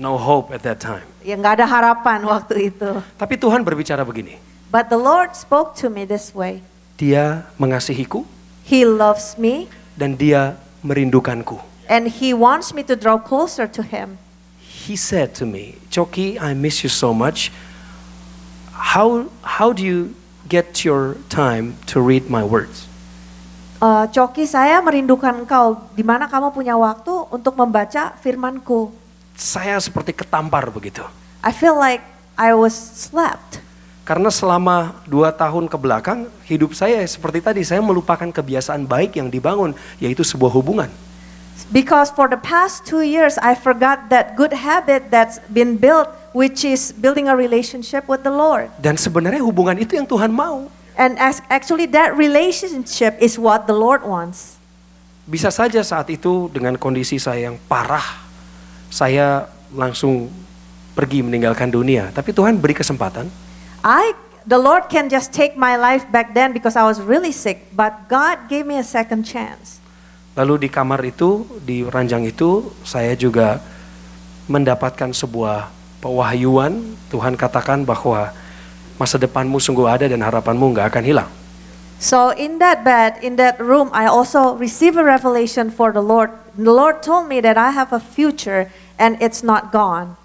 No hope at that time. Ya nggak ada harapan waktu itu. Tapi Tuhan berbicara begini. But the Lord spoke to me this way. Dia mengasihiku He loves me dan dia merindukanku. and He wants me to draw closer to Him. He said to me, Choki, I miss you so much. How do you get your time to read my words? Coki, saya merindukan engkau. Di mana kamu punya waktu untuk membaca firman-Ku? Saya seperti ketampar begitu. I feel like I was slapped. Karena selama 2 tahun ke belakang, hidup saya seperti tadi, saya melupakan kebiasaan baik yang dibangun, yaitu sebuah hubungan. Because for the past 2 years, I forgot that good habit that's been built, which is building a relationship with the Lord. Dan sebenarnya hubungan itu yang Tuhan mau. And actually that relationship is what the Lord wants. Bisa saja saat itu dengan kondisi saya yang parah, saya langsung pergi meninggalkan dunia. Tapi Tuhan beri kesempatan. The Lord can just take my life back then because I was really sick, but God gave me a second chance. Lalu di kamar itu, di ranjang itu, saya juga mendapatkan sebuah pewahyuan. Tuhan katakan bahwa masa depanmu sungguh ada dan harapanmu nggak akan hilang. So in that bed, in that room, I also received a revelation for the Lord. The Lord told me that I have a future and it's not gone.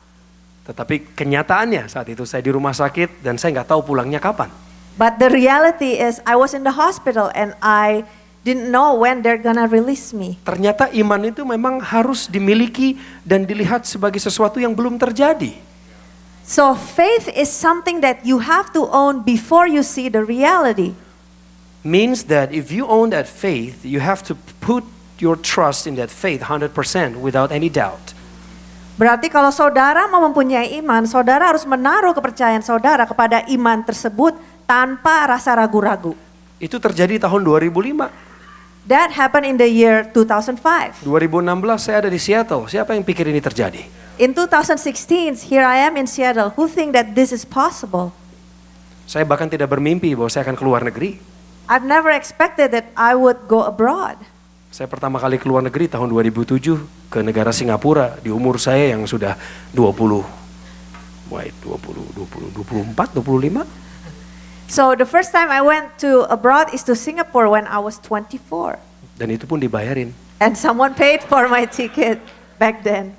Tetapi kenyataannya saat itu saya di rumah sakit dan saya nggak tahu pulangnya kapan. But the reality is I was in the hospital and I didn't know when they're gonna release me. Ternyata iman itu memang harus dimiliki dan dilihat sebagai sesuatu yang belum terjadi. So faith is something that you have to own before you see the reality. Means that if you own that faith, you have to put your trust in that faith 100% without any doubt. Berarti kalau saudara mau mempunyai iman, saudara harus menaruh kepercayaan saudara kepada iman tersebut tanpa rasa ragu-ragu. Itu terjadi tahun 2005. That happened in the year 2005. 2016 saya ada di Seattle. Siapa yang pikir ini terjadi? In 2016, here I am in Seattle. Who think that this is possible? Saya bahkan tidak bermimpi bahwa saya akan keluar negeri. I've never expected that I would go abroad. Saya pertama kali keluar negeri tahun 2007 ke negara Singapura di umur saya yang sudah 24, 25. So the first time I went to abroad is to Singapore when I was 24. Dan itu pun dibayarin. And someone paid for my ticket back then.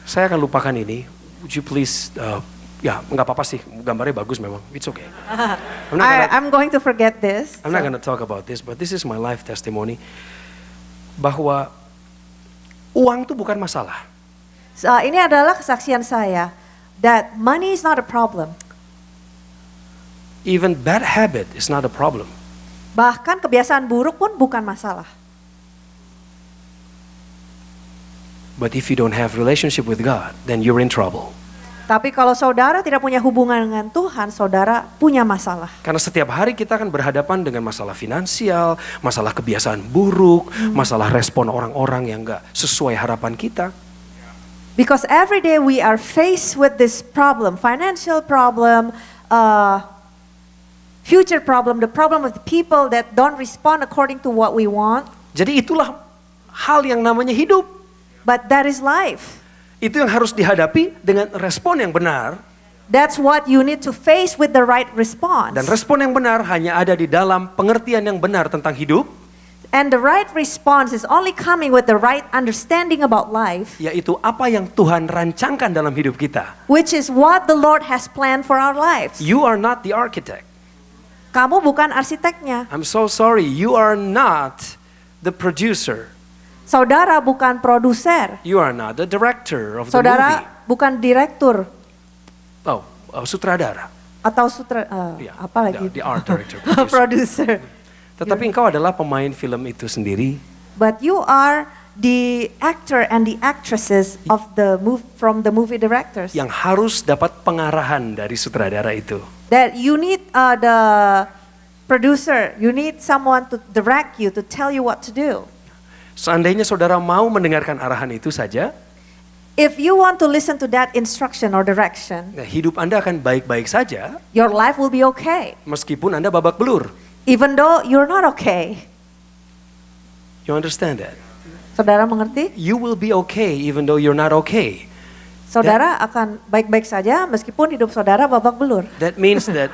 Saya akan lupakan ini. Would you please, ya nggak apa-apa sih, gambarnya bagus memang. It's okay. I'm going to forget this. I'm not gonna talk about this, but this is my life testimony. Bahwa uang itu bukan masalah. So, ini adalah kesaksian saya that money is not a problem. Even bad habit is not a problem. Bahkan kebiasaan buruk pun bukan masalah. But if you don't have relationship with God, then you're in trouble. Tapi kalau saudara tidak punya hubungan dengan Tuhan, saudara punya masalah. Karena setiap hari kita akan berhadapan dengan masalah finansial, masalah kebiasaan buruk, masalah respon orang-orang yang nggak sesuai harapan kita. Because every day we are faced with this problem, financial problem, future problem, the problem of the people that don't respond according to what we want. Jadi itulah hal yang namanya hidup. But that is life. Itu yang harus dihadapi dengan respon yang benar. That's what you need to face with the right response. Dan respon yang benar hanya ada di dalam pengertian yang benar tentang hidup. And the right response is only coming with the right understanding about life. Yaitu apa yang Tuhan rancangkan dalam hidup kita. Which is what the Lord has planned for our lives. You are not the architect. Kamu bukan arsiteknya. I'm so sorry, you are not the producer. Saudara bukan produser. You are not the director of the Saudara movie. bukan direktur Sutradara. atau Yeah, apa lagi? The art director. Producer. Tetapi engkau adalah pemain film itu sendiri. But you are the actor and the actresses of from the movie directors. Yang harus dapat pengarahan dari sutradara itu. That you need the producer, you need someone to direct you, to tell you what to do. Seandainya saudara mau mendengarkan arahan itu saja, If you want to listen to that instruction or direction, hidup Anda akan baik-baik saja, your life will be okay. meskipun Anda babak belur. Even though you're not okay. You understand that? Saudara mengerti? You will be okay even though you're not okay. Saudara akan baik-baik saja meskipun hidup saudara babak belur. That means that.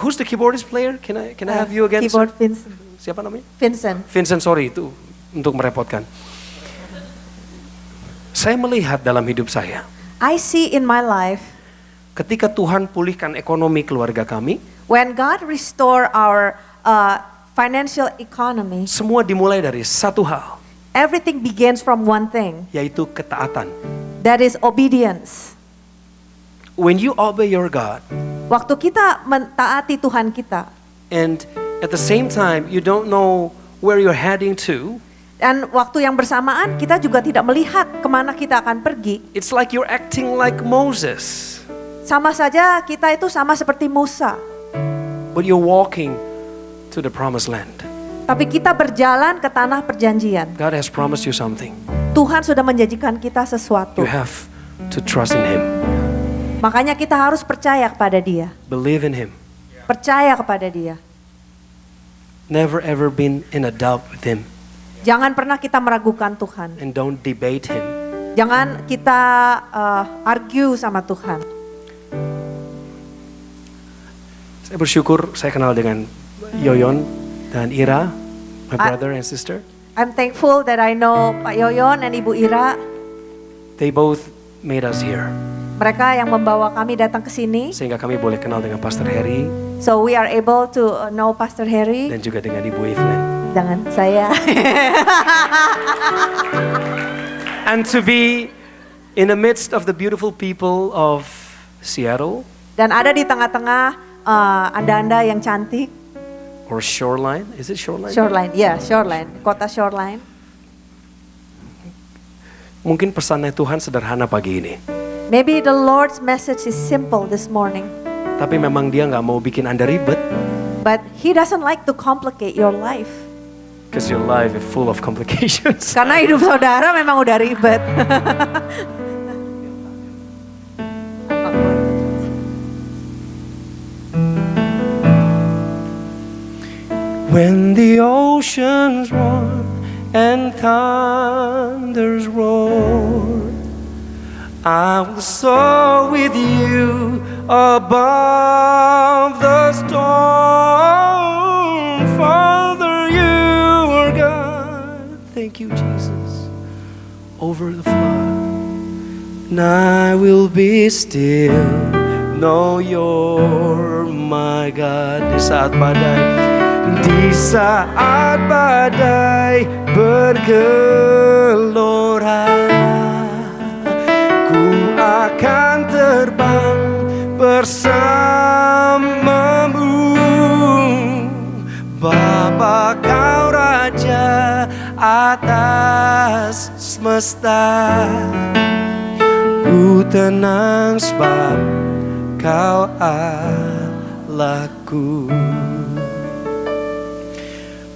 Who's the keyboardist player? Can I have you again? Keyboard Sir? Vincent. Siapa namanya? Vincent. Vincent, sorry itu untuk merepotkan. Saya melihat dalam hidup saya, I see in my life ketika Tuhan pulihkan ekonomi keluarga kami, when God restore our financial economy, semua dimulai dari satu hal, everything begins from one thing, yaitu ketaatan. that is obedience. When you obey your God, Waktu kita mentaati Tuhan kita, and at the same time you don't know where you're heading to, dan waktu yang bersamaan kita juga tidak melihat kemana kita akan pergi, it's like you're acting like Moses, sama saja kita itu sama seperti Musa. but you're walking to the promised land. Tapi kita berjalan ke tanah perjanjian. God has promised you something. Tuhan sudah menjanjikan kita sesuatu. You have to trust in Him, Makanya kita harus percaya kepada Dia. believe in Him. Percaya kepada Dia. Never ever been in a doubt with Him, Jangan pernah kita meragukan Tuhan. and don't debate Him. Jangan kita argue sama Tuhan. Saya bersyukur saya kenal dengan Yoyon dan Ira, my brother and sister. I'm thankful that I know Pak Yoyon and Ibu Ira. They both made us here. Mereka yang membawa kami datang ke sini. Sehingga kami boleh kenal dengan Pastor Harry So we are able to know Pastor Harry. dan juga dengan Ibu Evelyn. Jangan saya. And to be in the midst of the beautiful people of Seattle Dan ada di tengah-tengah anda-anda yang cantik. or Shoreline, is it Shoreline? Shoreline, ya Shoreline, kota Shoreline. Mungkin pesannya Tuhan sederhana pagi ini. Maybe the Lord's message is simple this morning, Tapi memang dia nggak mau bikin Anda ribet. but He doesn't like to complicate your life. Because your life is full of complications. Karena hidup saudara memang udah ribet. When the oceans roar and thunders roar, I will soar with you above the storm. Father, you are God. Thank you, Jesus. Over the flood, and I will be still. Know you're my God. Di saat badai bergelora, ku akan terbang bersamamu. Bapa kau raja atas semesta, ku tenang sebab kau Allahku.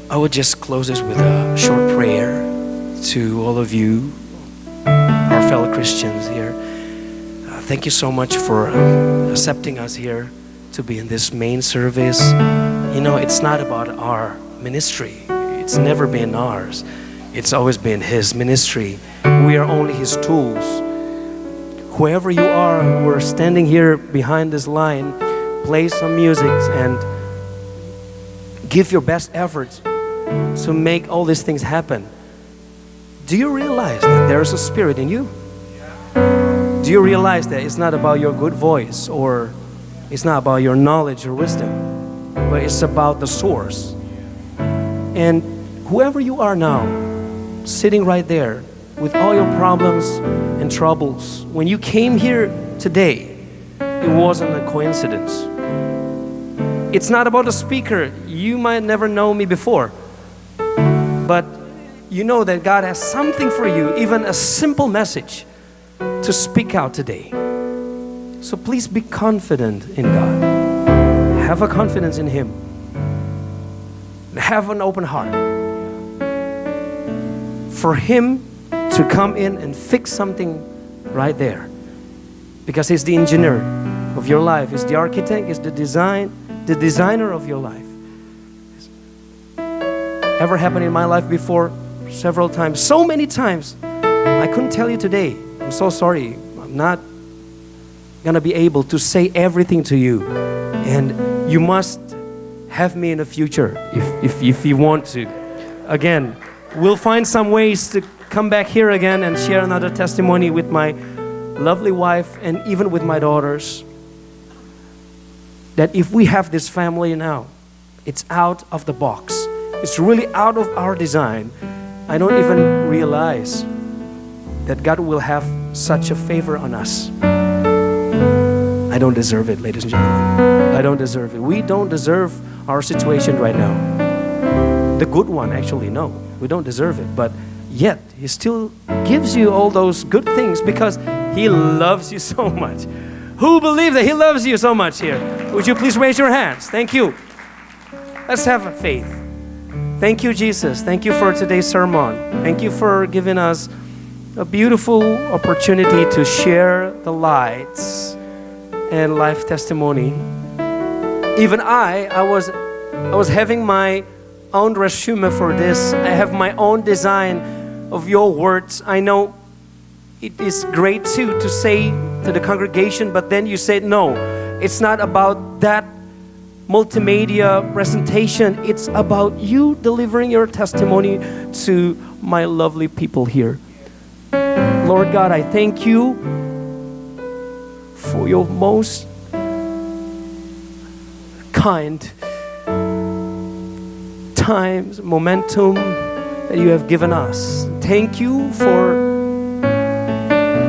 I would just close this with a short prayer to all of you, our fellow Christians here. Thank you so much for accepting us here to be in this main service. You know, it's not about our ministry. It's never been ours. It's always been His ministry. We are only His tools. Whoever you are who are standing here behind this line, play some music and give your best efforts to make all these things happen. Do you realize that there's a spirit in you? Do you realize that it's not about your good voice or it's not about your knowledge or wisdom, but it's about the source? And whoever you are now, sitting right there with all your problems and troubles, when you came here today, it wasn't a coincidence. It's not about the speaker. You might never know me before, but you know that God has something for you, even a simple message to speak out today. So please be confident in God. Have a confidence in Him. Have an open heart for Him to come in and fix something right there. Because He's the engineer of your life. He's the architect. He's the designer of your life. Ever happened in my life before? Several times, so many times. I couldn't tell you today. I'm so sorry. I'm not gonna be able to say everything to you. And you must have me in the future if you want to. Again, we'll find some ways to come back here again and share another testimony with my lovely wife and even with my daughters. That if we have this family now, it's out of the box. It's really out of our design. I don't even realize that God will have such a favor on us. I don't deserve it, ladies and gentlemen. I don't deserve it. We don't deserve our situation right now. The good one, actually, no. We don't deserve it. But yet, He still gives you all those good things because He loves you so much. Who believes that He loves you so much here? Would you please raise your hands? Thank you. Let's have faith. Thank you, Jesus. Thank you for today's sermon. Thank you for giving us a beautiful opportunity to share the lights and life testimony. Even I was having my own resume for this. I have my own design of your words. I know it is great too to say to the congregation, but then you said no. It's not about that multimedia presentation. It's about you delivering your testimony to my lovely people here. Lord God, I thank you for your most kind times, momentum that you have given us. Thank you for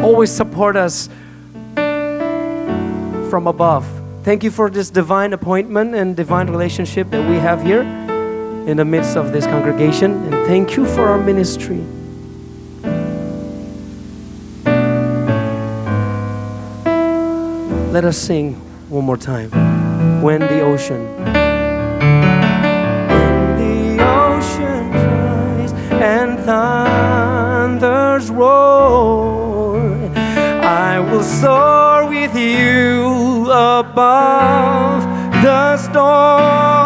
always support us from above. Thank you for this divine appointment and divine relationship that we have here in the midst of this congregation. And thank you for our ministry. Let us sing one more time. When the ocean dries and thunders roar, I will soar with you above the storm.